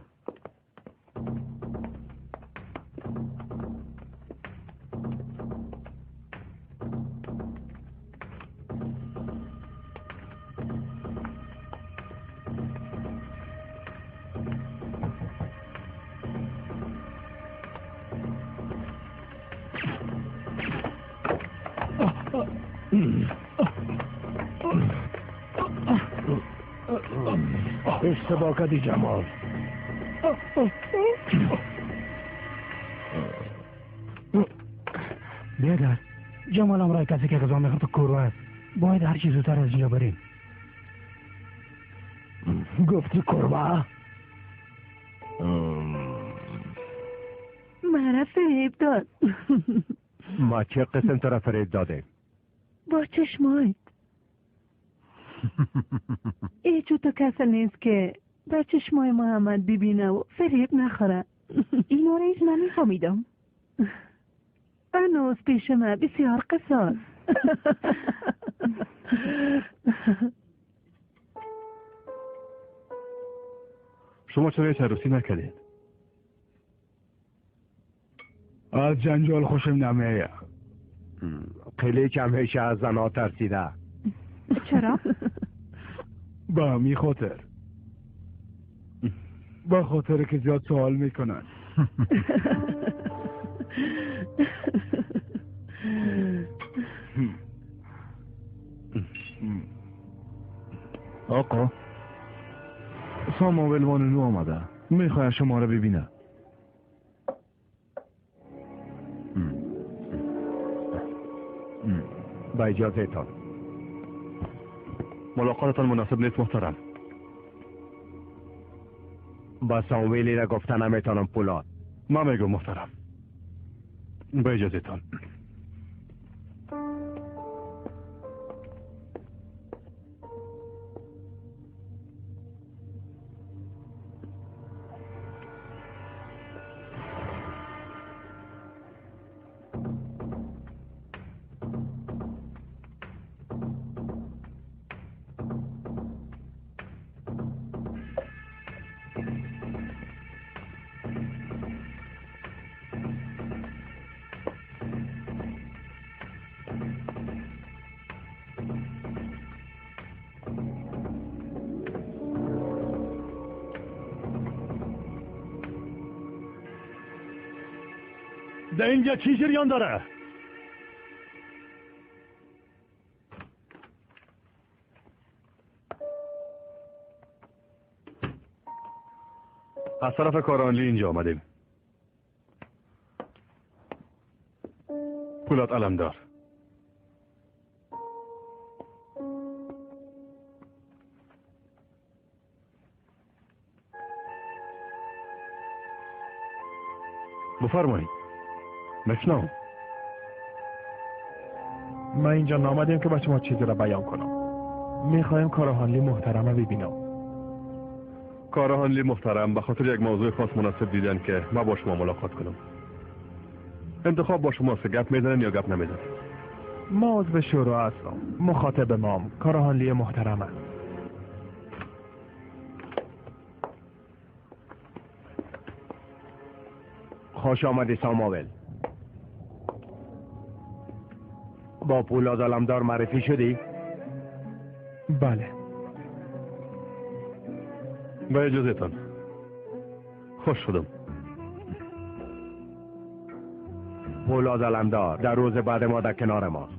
اشتباه کردی جمال. بیادر، جمال امرای کسی که غذا میخواد تو کورو است. باید هر چیز زودتر از اینجا بریم. گفتی کوربه؟ مرا فریب داد. ما چه قسم تو را فریب داده؟ با چشمایت. هیچ تو کسی نیست که با چشمای محمد ببینه و فریب نخوره. اینو ریز نمیفهمیدم. هنوز پیش من بسیار قصاص. شما چرا هیچ عروسی نکردین؟ از جنجال خوشم نمیه. خیلی کم هیچه از زنها ترسیده. چرا؟ به همی خاطر. به خاطر که زیاد سوال میکنن. آقا ساموئل وانونو آمده، میخواه شما را ببینه. با اجازهتان. ملاقاتتان مناسب نیست محترم. با ساموئیلی را گفتن نمیتونم پولاد. ما میگم محترم. با اجازهتان. در اینجا چی جریان داره؟ از طرف کارانلی اینجا آمدیم. پولاد علمدار. بفرمایید. مشنو. من اینجا نامدیم که با شما چیزی را بیان کنم. میخوایم کارهانلی محترم را ببینم. کارهانلی محترم به خاطر یک موضوع خاص مناسب دیدن که ما با شما ملاقات کنم. انتخاب با شما گپ میزنن یا گپ نمیزنن؟ ما عضو شورا هستم. مخاطب مام کارهانلی محترم است. خوش آمدی ساموئل. با پولاد علمدار معرفی شدی؟ بله. با اجازهتان. خوش شدم. پولاد علمدار در روز بعد ما در کنار ماست.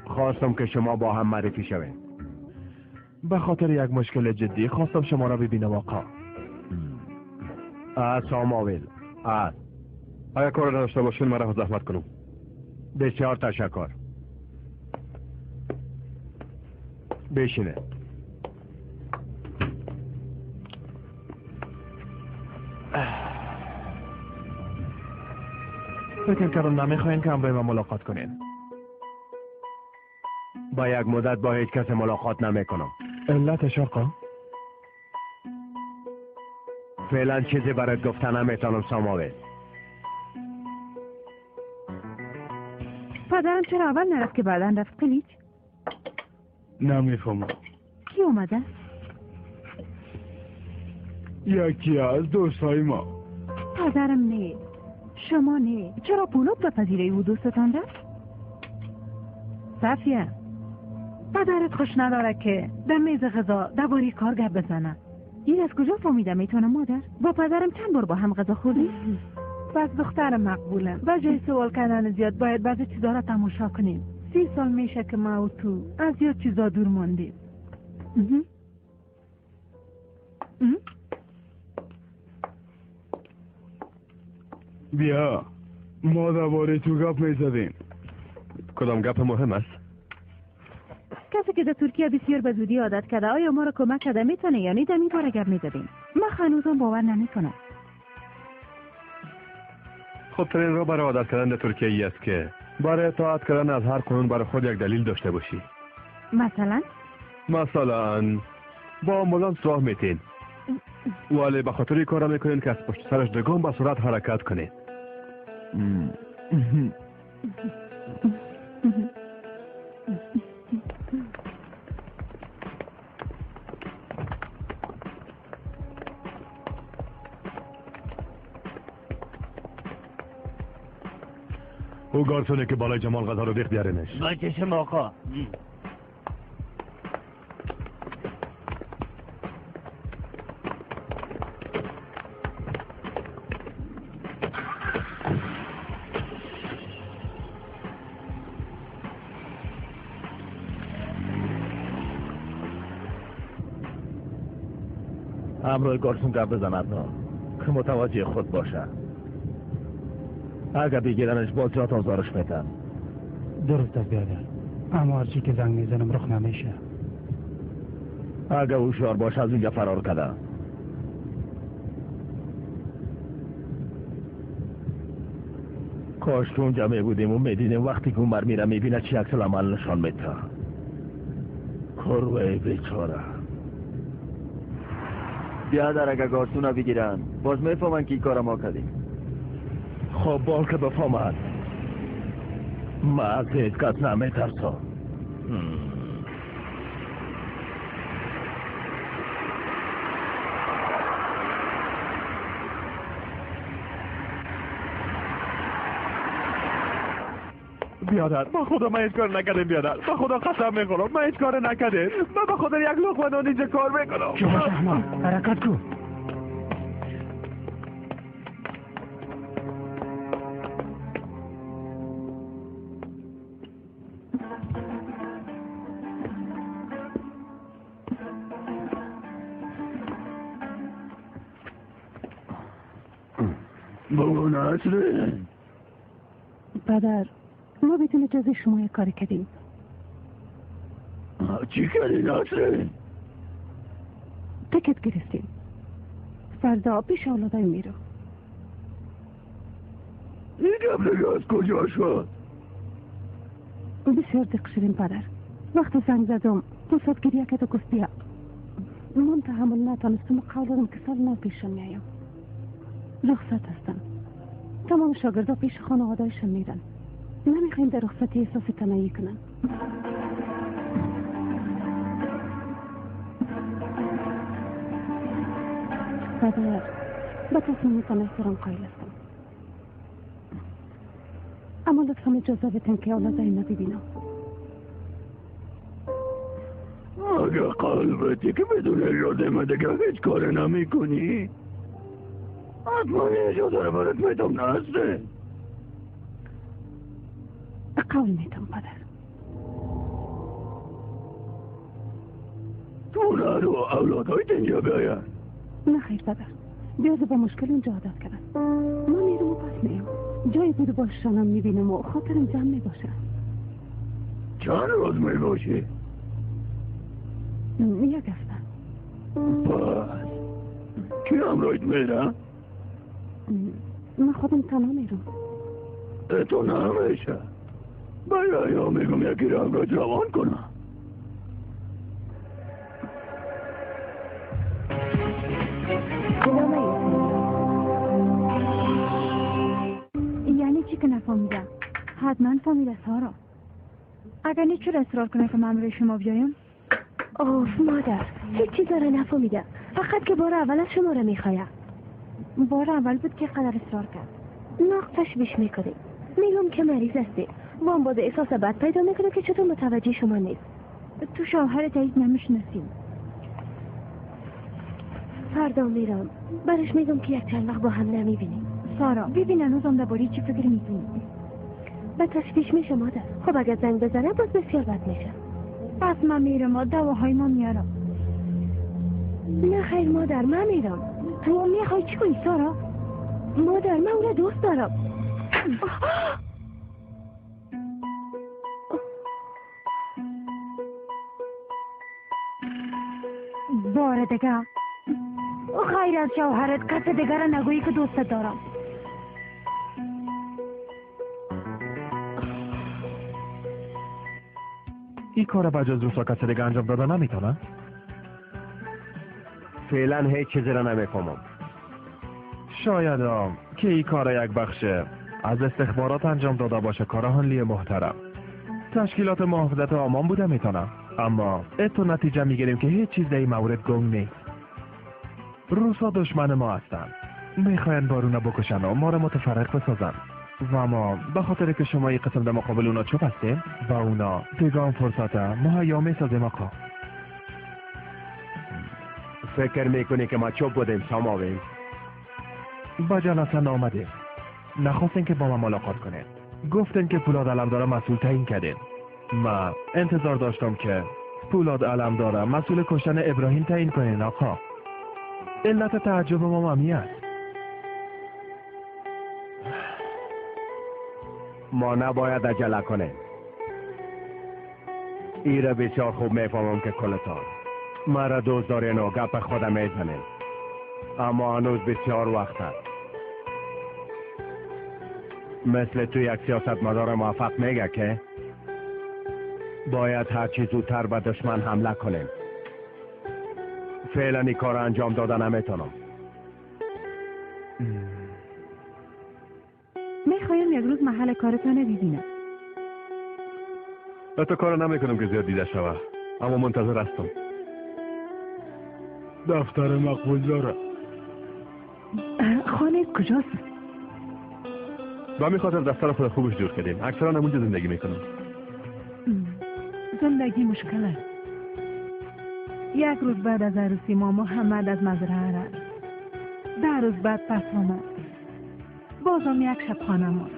خواستم که شما با هم معرفی شوید. به خاطر یک مشکل جدی خواستم شما را ببینم آقا. ساموئل. اگر کار نداشته باشین مرا زحمت کنم. بسیار تشکر. بشینه. فکر کردم نمیخواین که همراه ما ملاقات کنین. با یک مدت با هیچ کس ملاقات نمیکنم. علتش آقا؟ فعلا چیزی برات گفتن نمیتونم ساموئل. پدرم چرا اول نرفت که بعدن رفت قلیچ؟ نمیفهمم. کی اومده؟ یکی از دوستای ما. پدرم نه. شما نه. چرا پولاد به پذیره او دوستتان رفت؟ صفیه پدرت خوش نداره که در میز غذا درباره کار گپ بزنه. این از کجا فهمیده میتونه مادر؟ با پدرم چند بار با هم غذا خوردی؟ بس دختر مقبولم. با جای سوال کردن زیاد باید بعضی چیزا را تماشا کنیم. 30 سال میشه که ما و تو از زیاد چیزا دور ماندیم. بیا ما درباره تو گپ میزدیم. کدام گپ مهم است؟ کسی که در ترکیه بسیار به زودی عادت کرده آیا ما را کمک کرده میتونه یا نه؟ در این باره گپ میزدیم. من هنوزم باور نمیکنم. خب ترین را برای عادت کردن در ترکیه ای است که برای اطاعت کردن از هر قانون برای خود یک دلیل داشته باشی. مثلا با آمبولانس راه میتین ولی به خاطر کار میکنین که از پشت سرش دگان با سرعت حرکت کنین. او گارسونه که بالای جمال غذا رو بیخ بیارنش. با چشم آقا. امروز گارسون گپ بزند نه که متوجه خود باشه. اگر بگیرنش باز جات آزارش میتن. درست است بیادر. اما هرچی که زنگ میزنم رخ نمیشه. اگه هوشیار باش از اونجا فرار کرده. کاش تو اونجا میبودیم و میدیدیم وقتی که اون میره میبینه چی عکس العمل نشان میده. کروه بیچاره. بیادر اگه گارسونا بگیرن باز میفهمن که این کار ما کردیم. خب بال که بفهمد. ما از هیچ کس نمیترسم. بیادر با خدا من هیچ کار نکردیم. بیادر با خدا قسم میخورم من هیچ کار نکردیم. من با خدا یک لقمه نان اینجا کار میکنم. شما احمد حرکت کن. بابا نصره پدر ما بدون اجازه شما یک کاری کردیم. چی کردی نصره؟ تکت گرفتیم. فردا پیش اولادای میرو. این گبلگه از کجا شد؟ بسیار دق شدیم پدر. وقت زنگ زدم دو ساعت گریه کرد و گفت بیا. من تحمل نتانستم و قول دادم که سال نو پیشم میایم. رخصت هستم. تمام شاگردا پیش خانواده‌شان میرن. نمیخوایم در رخصتی احساس تنهایی کنن. پدر به تصمیمتان احترام قائل هستم، اما لطفا اجازه بدین که اولادای ما ببینم. اگه قلبتی که بدون اجازه من دیگه هیچ کار نمی کنی حتما اجازه رو برات میدم نصره. قول میدم پدر. تو نرو اولادایت اینجا بیاین. نه خیر پدر، بیازه با مشکل اونجا عادت کردن. ما میرم و پس میام. جایی بود باششانم میبینم و خاطرم جمع میباشه. چند روز میباشی؟ یک هفته. پس کی همراهت میره؟ من خودم تنها میرم. تو نمیشه. باید یا میگم یکی رو همراهت روان کنم. یعنی چی که نفهمیدم؟ حتما فهمیده سارا. اگر نیچور اصرار کنه که من روی شما بیایم؟ اوف مادر، هیچ چیز رو نفهمیدم. فقط که بار اول از شما رو میخوایم. بار اول بود که قدر اصرار کرد. نقصش بیش میکنیم. میگم که مریض هستی. وان باز احساس بد پیدا میکنه که چطور متوجه شما نیست. تو شوهر تایید نمیشناسیم. فردا میرم برش میگم که یک چند وقت با هم نمیبینیم. سارا ببین هنوزم درباره چی فکر میکنی؟ به تشویش میشه مادر. خب اگر زنگ بزنه باز بسیار بد میشه. پس من میرم و دواهای ما میارم. نه خیر مادر، من میرم. تو میخوای چی کنی سارا؟ مادر من اون دوست دارم. باره دیگه خیر از شوهرت کس دیگر نگویی که دوست دارم. این کار بجز روسا کسی دیگه انجام داده نمیتونه؟ فعلا هیچ چیزی را نمیفهمم. شاید که این کار یک بخش از استخبارات انجام داده باشه. کار هنلی محترم تشکیلات محافظت آمان بوده میتونه، اما اتو نتیجه میگیریم که هیچ چیز در این مورد گنگ نیست. روسا دشمن ما هستن، میخواین بارونا بکشن و ما رو متفرق بسازن و ما به خاطر که شما این قسم در مقابل اونا چوب هستیم و اونا دیگه فرصت مهیا میسازیم. آقا فکر میکنی که ما چوب بودیم ساماویم؟ با جلسه نامدیم، نخواستین که با ما ملاقات کنید. گفتن که پولاد علمداره مسئول تعیین کردین. من انتظار داشتم که پولاد علمداره مسئول کشتن ابراهیم تعیین کنین. آقا علت تعجب ما همی است. ما نباید عجله کنیم. ایره بسیار خوب میفهمم که کلتان مرا دوست دارین و گپ خودم میزنین، اما هنوز بسیار وقت هست. مثل تو یک سیاستمدار موفق میگه که باید هر چی زودتر به دشمن حمله کنیم. فعلا این کار انجام دادن نمیتونم. میخوایم یک روز محل کارتان ببینم. تو کار نمیکنم که زیاد دیده شوه، اما منتظر هستم. دفتر مقبول داره. خانه کجاست؟ به همین خاطر دفتر خود خوبش جور کردیم. اکثرا همونجا زندگی میکنم. زندگی مشکل است. یک روز بعد از عروسی ما محمد از مزرعه رفت. 10 روز بعد پس آمد. بازم یک شب خانه ماند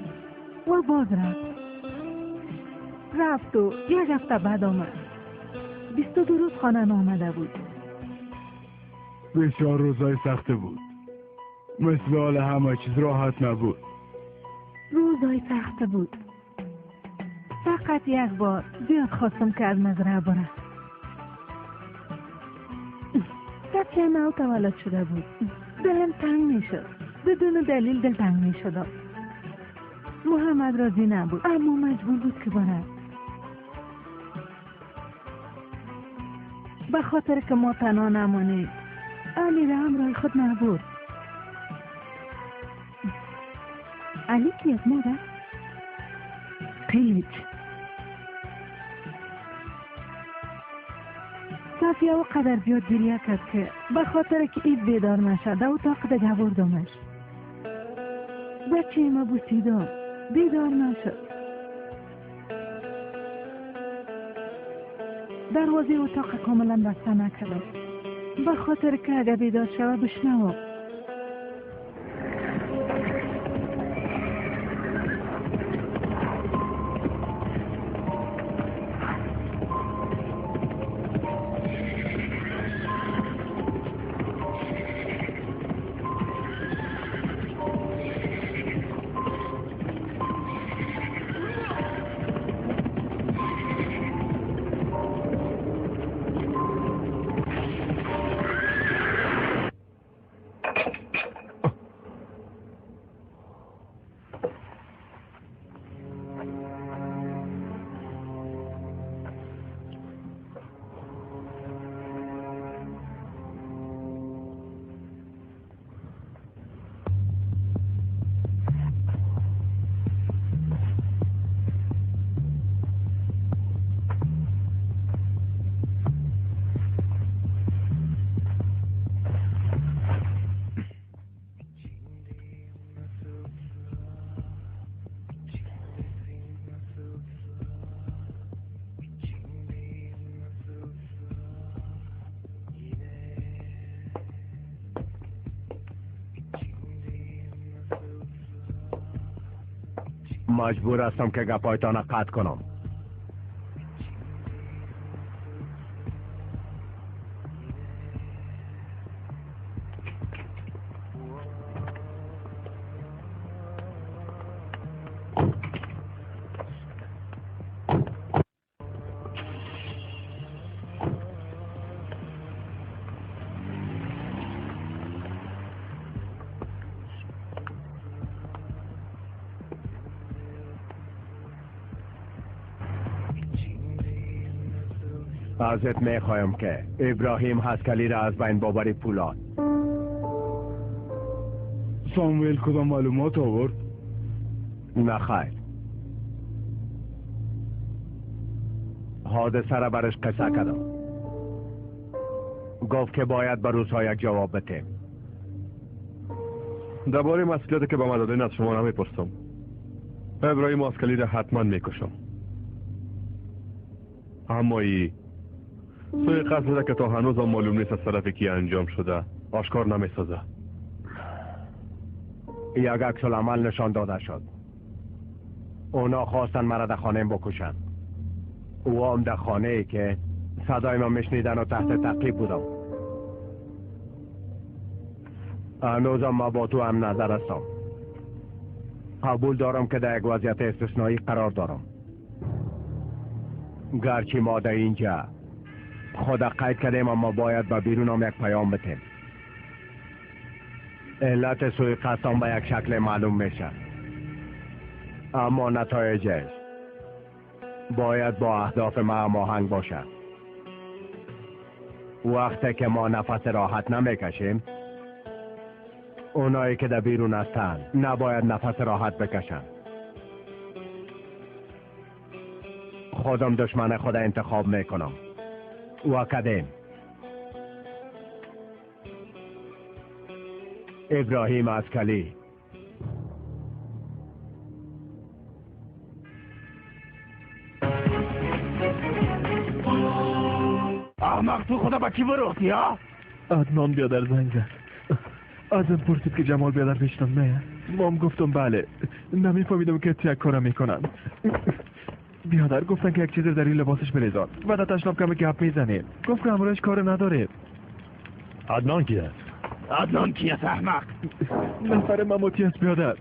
و باز رفت و یک هفته بعد آمد. 22 روز خانه نامده بود. بسیار روزای سخته بود. مثل حال همه چیز راحت نبود. روزای سخته بود. فقط یک بار زیاد خواستم که از مزرعه برم. بچه نو تولد شده بود. دلم تنگ میشد. بدون دلیل دل تنگ میشد. محمد راضی نبود اما مجبور بود که برد. به خاطر که ما تنها نمانیم علی را همراه خود نبود. علی کیست مادر؟ قیچ. صفیه او قدر بیاد گریه کرد که به خاطر که اید بیدار نشد و اتاق دیگه بردمش. بچه ما بوسیدم بیدار نشد. دروازه اتاق کاملا بسته نکردم به خاطر که اگه بیدار شود بشنوم. مجبور هستم که گپایتان قطع کنم. ازت میخوایم که ابراهیم هسکلی را از بین ببری پولاد. ساموئل کدام معلومات آورد؟ نه خیر. حادثه را برش قصه کردم. گفت که باید به روزها یک جواب بتیم. درباره مسئولیتی که به من دادین از شما نمیپرسم. ابراهیم هسکلی را حتما میکشم. اما ای سوی قصد که تا هنوز هم معلوم نیست از طرف کی انجام شده آشکار نمیسازه. یک عکس العمل نشان داده شد. اونا خواستن مرا در خانه بکشن. او هم در خانه ای که صدای من میشنیدن و تحت تعقیب بودم. هنوزم ما با تو هم نظر هستم. قبول دارم که در یک وضعیت استثنایی قرار دارم. گرچه ما در اینجا خدا قید کردیم اما باید به بیرون هم یک پیام بتیم. علت سوء قصد به یک شکل معلوم میشه، اما نتایجش باید با اهداف ما هماهنگ باشه. وقتی که ما نفس راحت نمیکشیم، اونایی که در بیرون هستن نباید نفس راحت بکشن. خودم دشمن خود انتخاب میکنم و کدیم ابراهیم عسکری. احمق تو خدا با کی بروختی ها؟ عدنان بیادر زنگ زد. ازم پرسید که جمال بیادر پیشتم نه؟ مام گفتم بله. نمیفهمیدم که یک کارم میکنن. بیادر گفتن که یک چیز در این لباسش بریزان. بعد تشناب کمه که گپ میزنه. گفت که امروز کار نداره. عدنان کی است؟ عدنان کی است احمق؟ نفر مماتی است بیادر.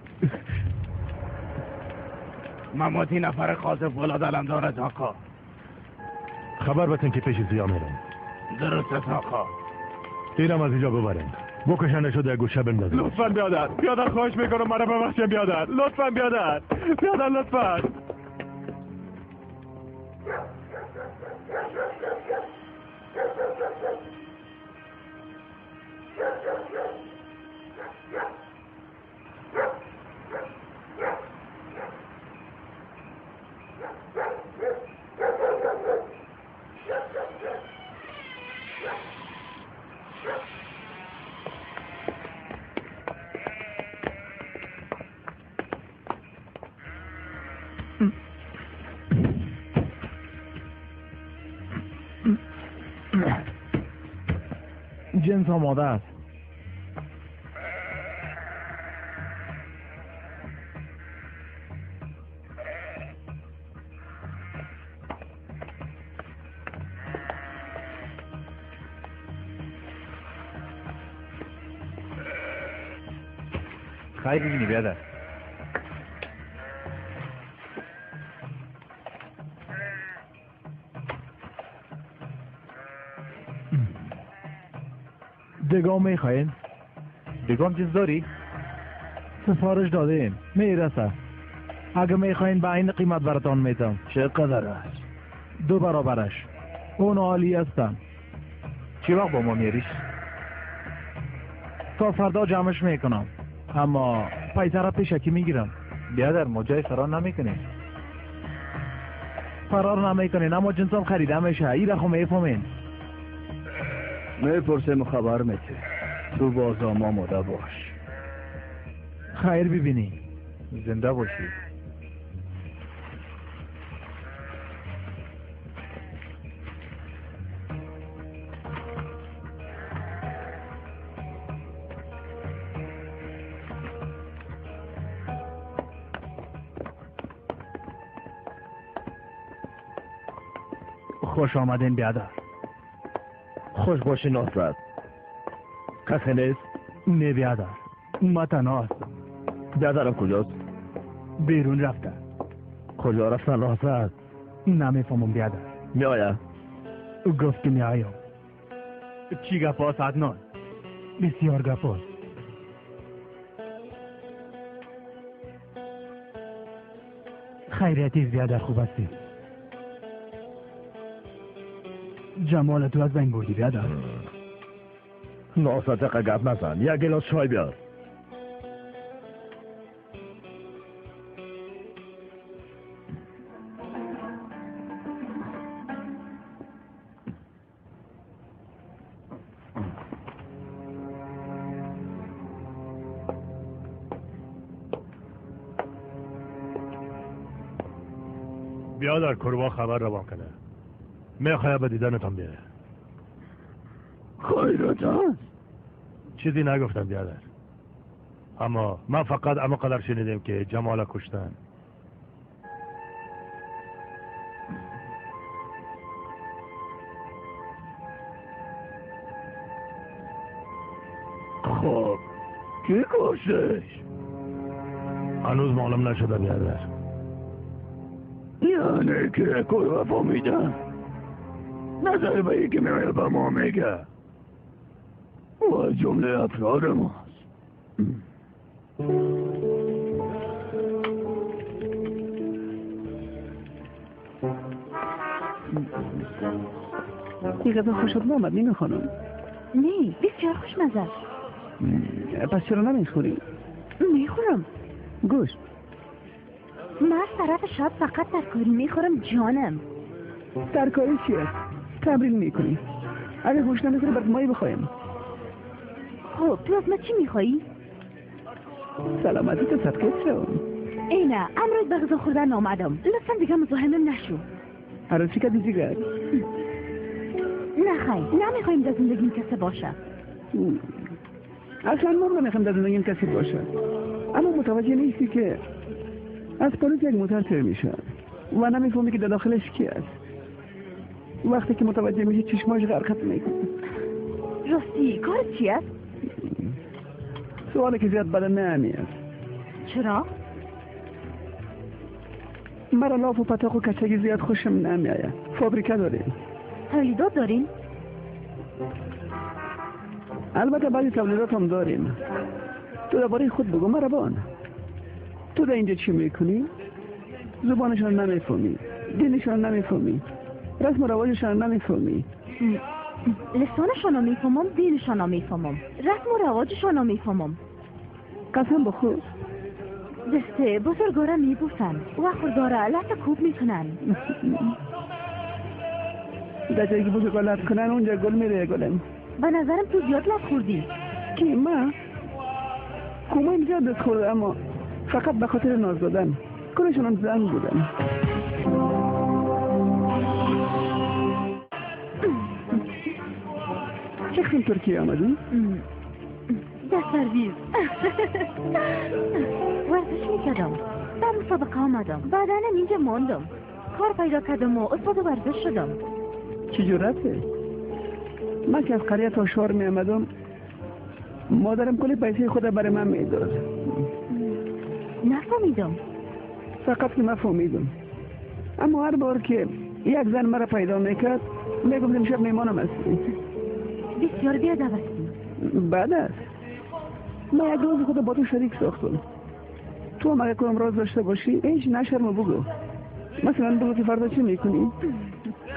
مماتی نفر خاص فولاد علم دارد آقا. خبر بتن که پیش زیا میرم. درست است آقا. ایرم از اینجا ببرن. بکشنه شده گوشه بندازن. لطفاً بیادر خواهش میکنم مرا ببخشید بیادر. لطفاً بیادر لطفاً. جنس آماده است. خیلی ببینی بیادر. دگام میخواین؟ دگام جنس داری؟ سفارش دادیم میرسه. اگه میخواین به این قیمت براتان میتم. چقدر است؟ 2 برابرش. اون عالی هستن. چی وقت با ما میریش؟ تا فردا جمعش میکنم، اما پیسر پیشکی میگیرم. بیادر ما جای فرار نمیکنیم. فرار نمیکنین اما جنسام خریده میشه. این رخو میفهمین. میپرسیم خبر میته. تو بازم آماده باش. خیر ببینی. زنده باشی. خوش آمدین بیادر. خوش باشی نصرت. کسی نیست؟ نه بیادر، ما تنها هستم. بیادرم کجاست؟ بیرون رفته. کجا رفتن نصرت؟ نمیفهمم بیادر. میآید؟ گفت که میآیم. چی گپ است عدنان؟ بسیار گپ است. خیریتی بیادر خوب هستی؟ جمال تو از بین بردی بیادر. ناصدق گپ نزن. یک گلاس چای بیار. بیادر کروا خبر روان کنه. میخواه به دیدنتان بیاره. خیرت هست؟ چیزی نگفتم بیادر، اما من فقط اما قدر شنیدم که جمال کشتن. خب کی کشتش؟ هنوز معلوم نشده بیادر. یعنی که کوروا فهمیدن نظر به ای که میره به ما میگه و از جمله افراد ماست. این غذا خوشت نامد نیمه خانم؟ نه بسیار خوشمزه. پس چرا نمیخوری؟ میخورم. گوشت؟ من طرف شب فقط ترکاری میخورم جانم. ترکاری چی است؟ تمرین میکنی؟ اگه گوشت نمیخوری برد مایی بخوایم. خب تو از ما چی میخوایی؟ سلامتی تو صدقه شو. اینه امروز به غذا خوردن آمدم. لطفا دیگه مزاحمم نشو. هر چی که دیگه نه خیلی نمیخوایم در زندگیم کسی باشه. اصلا ما نمیخوایم در زندگیم کسی باشه، اما متوجه نیستی که از پاریس یک موتر تر میشه و نمیفهمی که در داخلش کی است. وقتی که متوجه میشه چشماش غرقت میکنه. راستی کار چی است؟ سوالی که زیاد بد نمیاد. چرا؟ مرا لاف و پتاق و کچگی زیاد خوشم نمیآید. فابریکه داریم. تولیدات داریم؟ البته بعضی تولیدات هم داریم. تو درباره خود بگو مربان. تو در اینجا چی میکنی؟ زبانشان نمیفهمی، دینشان نمیفهمی، رسم و رواجشان نمیفهمی. لسانشان رو میفهمم، دینشان رو میفهمم، رسم و رواجشان رو میفهمم. قسم بخور. دسته بزرگاره میبوسن و خرداره لطه کوب میکنن. در جایی که بزرگار لط کنن اونجا گل میره گلم. به نظرم تو زیاد لط خوردی. کی من؟ کومه زیاد دست خورده اما فقط به خاطر ناز دادن. کلشون هم زن بودن. چه خیلی ترکیه آمدی؟ در سرویز. ورزش میکردم، در مسابقه آمدم، بعدا اینجا ماندم، کار پیدا کردم و استاد ورزش شدم. چی جرأته؟ من که از قریه تا شهر می آمدم مادرم کلی پیسه خود برای من میداد. نفهمیدم. فقط که نفهمیدم. اما هر بار که یک زن مرا پیدا میکرد میگفت امشب میمانم هستی. بسیار بیادب هستی. بعد است من یک روز خود با تو شریک ساختم. تو هم اگه کنم راز داشته باشی هیچ نشرم بگو. مثلا بگو که فردا چی میکنی؟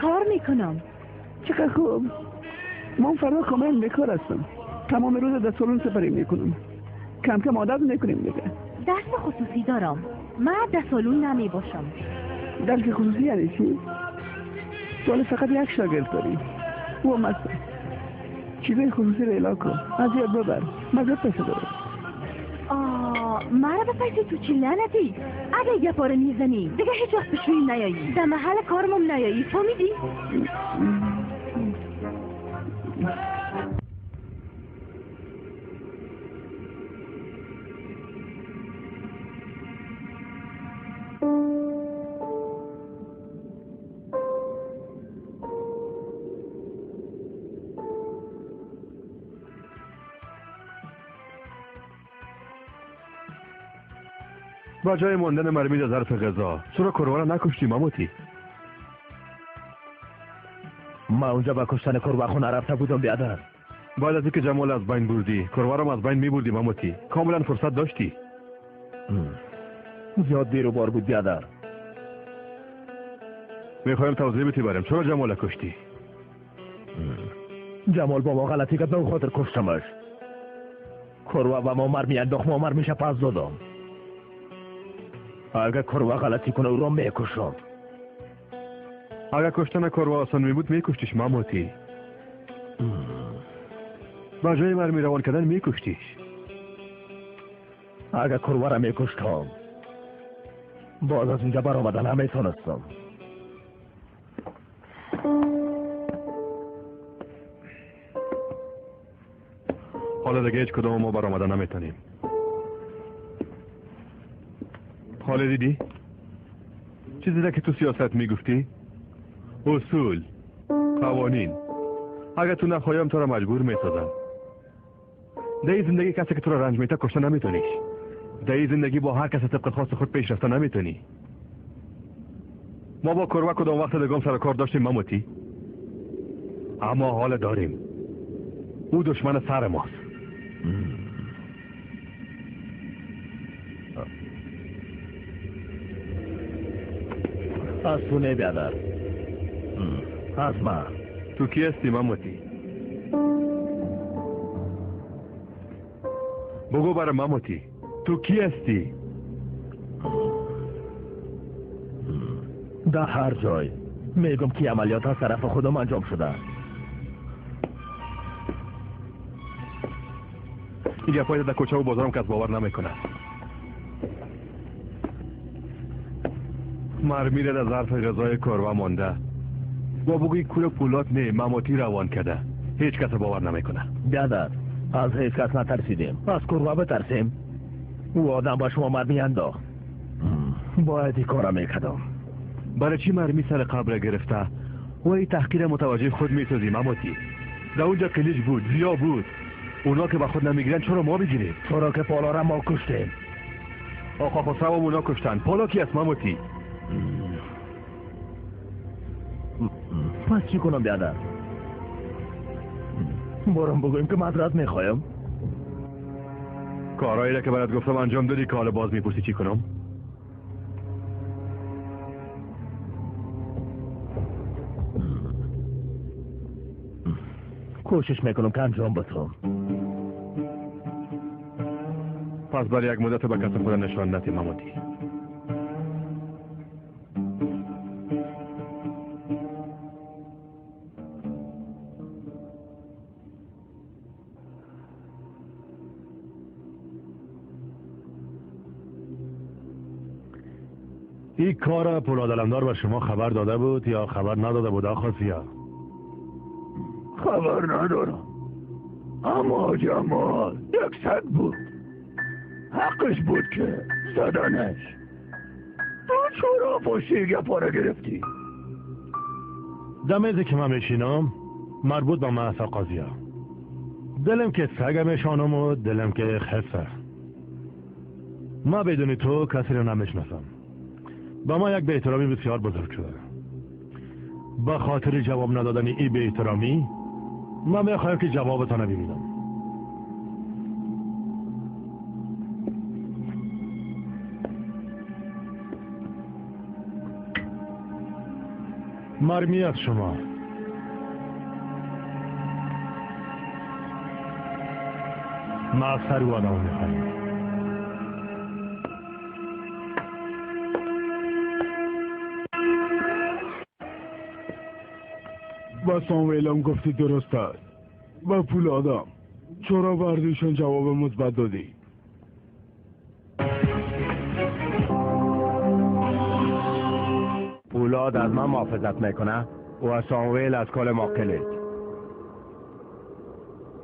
کار میکنم. چقدر خوب. من فردا کامل بیکار هستم. تمام روز در سالن سپری میکنم. کم کم عادت میکنیم دیگه. درس خصوصی دارم. من در سالن نمی باشم. درس خصوصی یعنی چی؟ سوال فقط یک شاگرد داری. و مثلا چیزای خصوصی رو اعلام کن. از یاد ببر. مزد پیسه داره. مرا به پیسه تو چی لعنتی؟ اگه یه پاره میزنی دیگه هیچ وقت بشوی نیایی. در محل کارمم نیایی. فهمیدی؟ با جای ماندن مرمی در ظرف غذا چرا کوروا را نکشتی ماموتی؟ من اونجا با کشتن کوروا خونه رفته بودم بیادر. بعد از اینکه جمال از بین بردی کوروا را از بین میبردی ماموتی. کاملا فرصت داشتی. زیاد دیر و بار بود بیادر. میخوایم توضیح بتی بریم چرا جمال کشتی؟ جمال با ما غلطی کرد اون خاطر کشتمش. کوروا با ما مرمی انداخت ما مرمیشه پس دادم. اگه کوروا غلطی کنه او را میکشم. اگه کشتن کوروا آسان میبود میکشتیش ماموتی. با جای مرمی روان کردن میکشتیش. اگه کوروا را میکشتم باز از اینجا برآمدن نمیتونستم. حالا دیگه هیچ کدوم ما برآمدن نمیتونیم. حالا دیدی؟ چیزی ده که تو سیاست میگفتی؟ اصول قوانین. اگر تو نخوایم تو را مجبور میسازم. در این زندگی کسی که تو را رنج میده کشته نمیتونیش. در این زندگی با هر کسی طبق خاص خود پیش رفته نمیتونی. ما با کروه کدام وقت دگام سر کار داشتیم مموتی؟ اما حال داریم. او دشمن سر ماست. از تو بیادر. از ما. تو کی هستی مموتی؟ بگو برای مموتی تو کی هستی؟ در هر جای میگم که عملیات از طرف خودم انجام شده. این گپای در کوچه و بازارم کس باور نمیکنه. مرمی را در ظرف غذای کاروا مانده و بگوی کور پولات نه مموتی روان کرده. هیچ کس باور نمیکنه. بیادر از هیچ کس نترسیدیم. از کاروا بترسیم؟ او آدم با شما مرمی انداخت. باید این کارا میکردم. برای چی مرمی سر قبر گرفته و این تحقیر متوجه خود میسازی مموتی؟ در اونجا کلیج بود، زیا بود. اونا که با خود نمیگیرن چرا ما بگیریم؟ چرا که پالا را ما کشتیم. آقا خسرو هم اونا کشتن. پالا کی است مموتی؟ پس چی کنم بیادر؟ برام بگویم که معذرت میخوایم. کارهایی را که برات گفتم انجام دادی که حالا باز میپرسی چی کنم؟ کوشش میکنم که انجام بدم. پس برای یک مدت به کس خود نشان ندی مموتی. این کار پولاد علمدار به شما خبر داده بود یا خبر نداده بود آقا سیا؟ خبر ندارم، اما جمال یک سگ بود. حقش بود که زدنش. تو چرا پشتی گپا را گرفتی؟ دمیزی که من میشینم مربوط به محسا قاضیه. دلم که سگ میشانم و دلم که خسته. ما بدون تو کسی رو نمیشناسم. با ما یک بی‌احترامی بسیار بزرگ شده. با خاطر جواب ندادن این بی‌احترامی من میخوایم که جوابتو نبینم. مرمی از شما. ما از سر او آدم میخوایم. با ساموئلم گفتی درست است. با پول آدم چرا بردیشون جواب مثبت دادی؟ پولاد از من محافظت میکنه و ساموئل از کل ما کلید.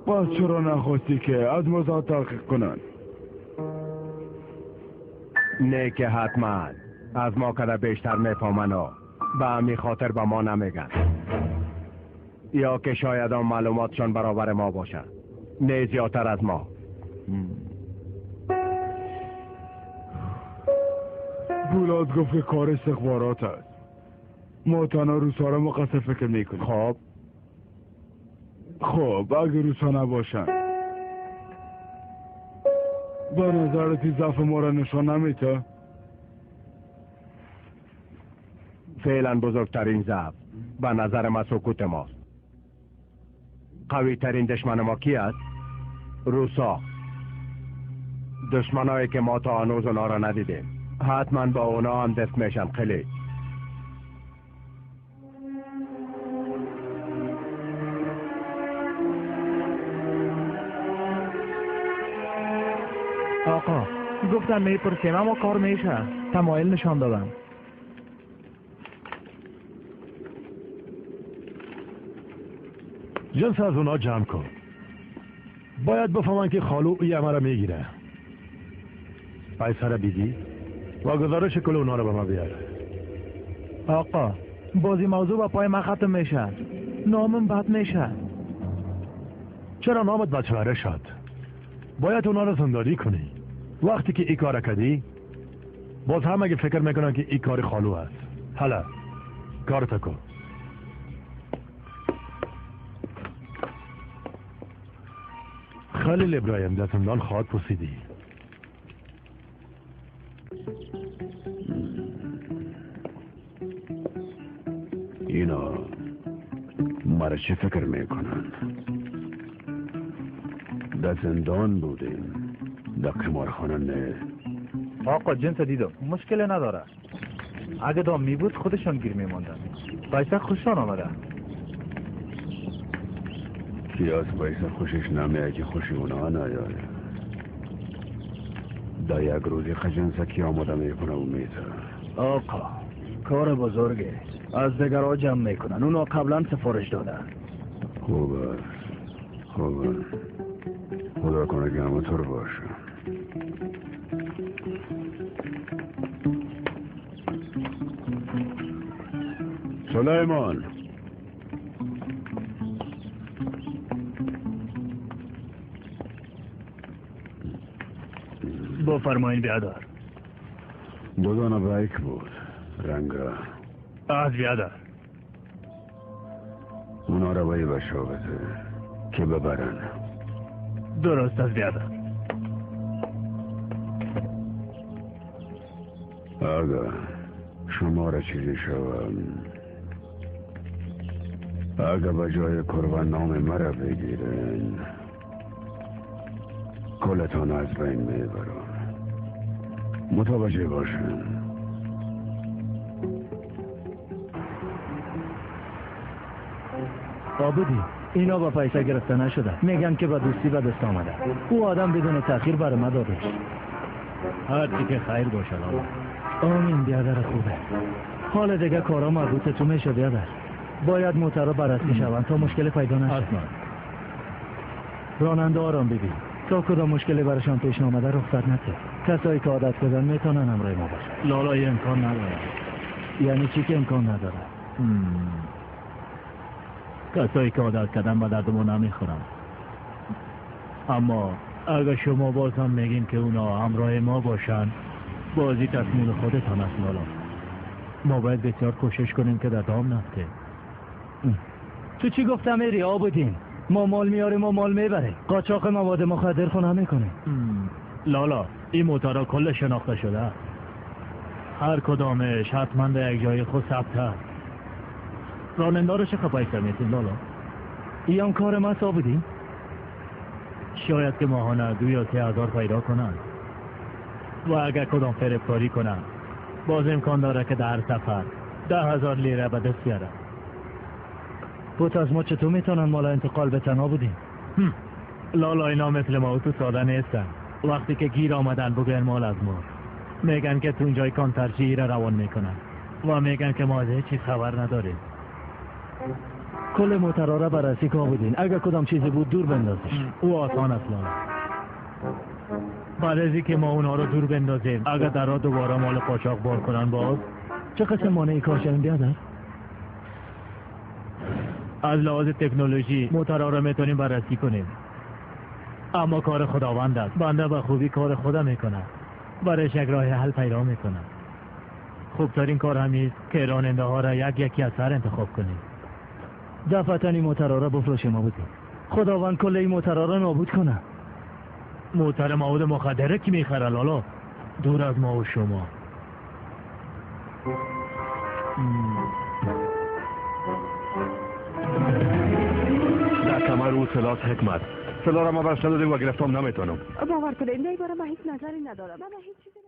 باز چرا نخواستی که از مزاد تحقیق کنن؟ نه که حتما از ما کده بیشتر میفهمن و به همی خاطر به ما نمیگن، یا که شاید آن معلوماتشان برابر ما باشه، نه زیادتر از ما. پولاد گفت که کار استخبارات است. ما تنها روسا را مقصر فکر میکنیم. خب اگه روسا نباشن به نظرتی ضعف ما را نشان نمیده؟ فعلا بزرگترین ضعف به نظر ما سکوت ماست. قوی ترین دشمن ما کی است؟ روسا. دشمنایی که ما تا هنوز اونا را ندیدیم. حتما با اونا هم دست میشن خیلی. آقا گفتم میپرسیم اما کار میشه. تمایل نشان دادم. جنس از اونا جمع کن. باید بفهمن که خالو ای همه را میگیره. پیسه را بیدی و گزارش کل اونا را به ما بیاره. آقا بازی موضوع با پای من ختم میشه. نامم بد میشه. چرا نامت بچهره شد؟ باید اونا را زندانی کنی. وقتی که ای کار کردی باز هم اگه فکر میکنن که ای کار خالو است. حالا کارتا کن. خلیل ابراهیم در زندان خواهد پوسیدی. اینا مرا چه فکر میکنن؟ در زندان بودیم، در قمارخانه نه. آقا جنس دیدم، مشکل نداره. اگه دام می بود خودشان گیر میماندن. پیسه خوششان آمده. کی از پیسه خوشش نمیه که خوشی اونا نیاره. در یک روزی خجنسه کی آماده میکنه و میته. آقا کار بزرگه، از دگرها جمع میکنن، اونا قبلا سفارش دادن. خوبه خدا کنه که همونطور باشه. سلیمان بفرمایین بیادر. دو دانه بیک بود، رنگ از بیادر. اونا رو باید بشابته که ببرن. درست از بیادر. آقا شما را چیزی شوم، اگه به جای قربان نام مرا بگیرن کلتان از بین میبرم. متوجه باشن. آبودی اینا با پیسه گرفته نشده، میگن که با دوستی به دست آمده. او آدم بدون تأخیر بر ما دادش. هر چی که خیر باشه لالا. آمین بیادر خوبه. حال دیگه کارا مربوط تو میشه بیادر. باید موترها بررسی شوند تا مشکل پیدا نشه. حتما. راننده آرام ببین. تا کدام مشکلی برشان پیش آمده رخصت نده. کسایی که عادت کردن میتونن همراه ما باشن. لالا امکان نداره. یعنی چی که امکان نداره؟ کسایی که عادت کردن به درد ما نمیخورن. اما اگر شما باز هم میگین که اونا همراه ما باشن، بازی تصمیم خودتان است لالا. ما باید بسیار کوشش کنیم که در دام نفته. تو چی گفتم ایری آبودین؟ ما مال میاریم و مال میبره. قاچاق مواد مخدر خو نمیکنه. لالا این موتورا کل شناخته شده. هر کدامش حتما در یک جای خود ثبت هست. راننده رو چه پیسه میتین لالا؟ این هم کار ما آبودین؟ شاید که ماهانه 2 یا 3 هزار پیدا کنن و اگر کدام فریبکاری کنن باز امکان داره که در سفر 10,000 لیره به دست بیارن. پوت از ما چطور میتونن مالا انتقال به تنها بودیم؟ لالا اینا مثل ما تو ساده نیستن. وقتی که گیر آمدن بگن مال از ما، میگن که تو اونجای کانترچی را روان میکنن و میگن که ما از هیچ چیز خبر نداریم. کل موترها را بررسی که بودین. اگر کدام چیزی بود دور بندازش. او آسان است لالا. بعد ازی که ما اونا رو دور بندازیم اگر درها دوباره مال قاچاق بار کنن باز چه قسم مانعی کار شدیم بیادر؟ از لحاظ تکنولوژی موترها رو میتونیم بررسی کنیم، اما کار خداوند است. بنده به خوبی کار خودم میکنم، برایش یک راه حل پیدا میکنم. خوبترین کار همیست که راننده ها را یکی از سر انتخاب کنیم. دفعتن این موترها را بفروشیم ما بودیم. خداوند کل این موترها را نابود کنه. موتر مواد مخدره کی میخره لالا؟ دور از ما و شما. در کمر او سلاس حکمت. سلا را ما برش ندادیم و گرفتم نمیتونم. باور کنید این باره من هیچ نظری ندارم. من هیچ چیزی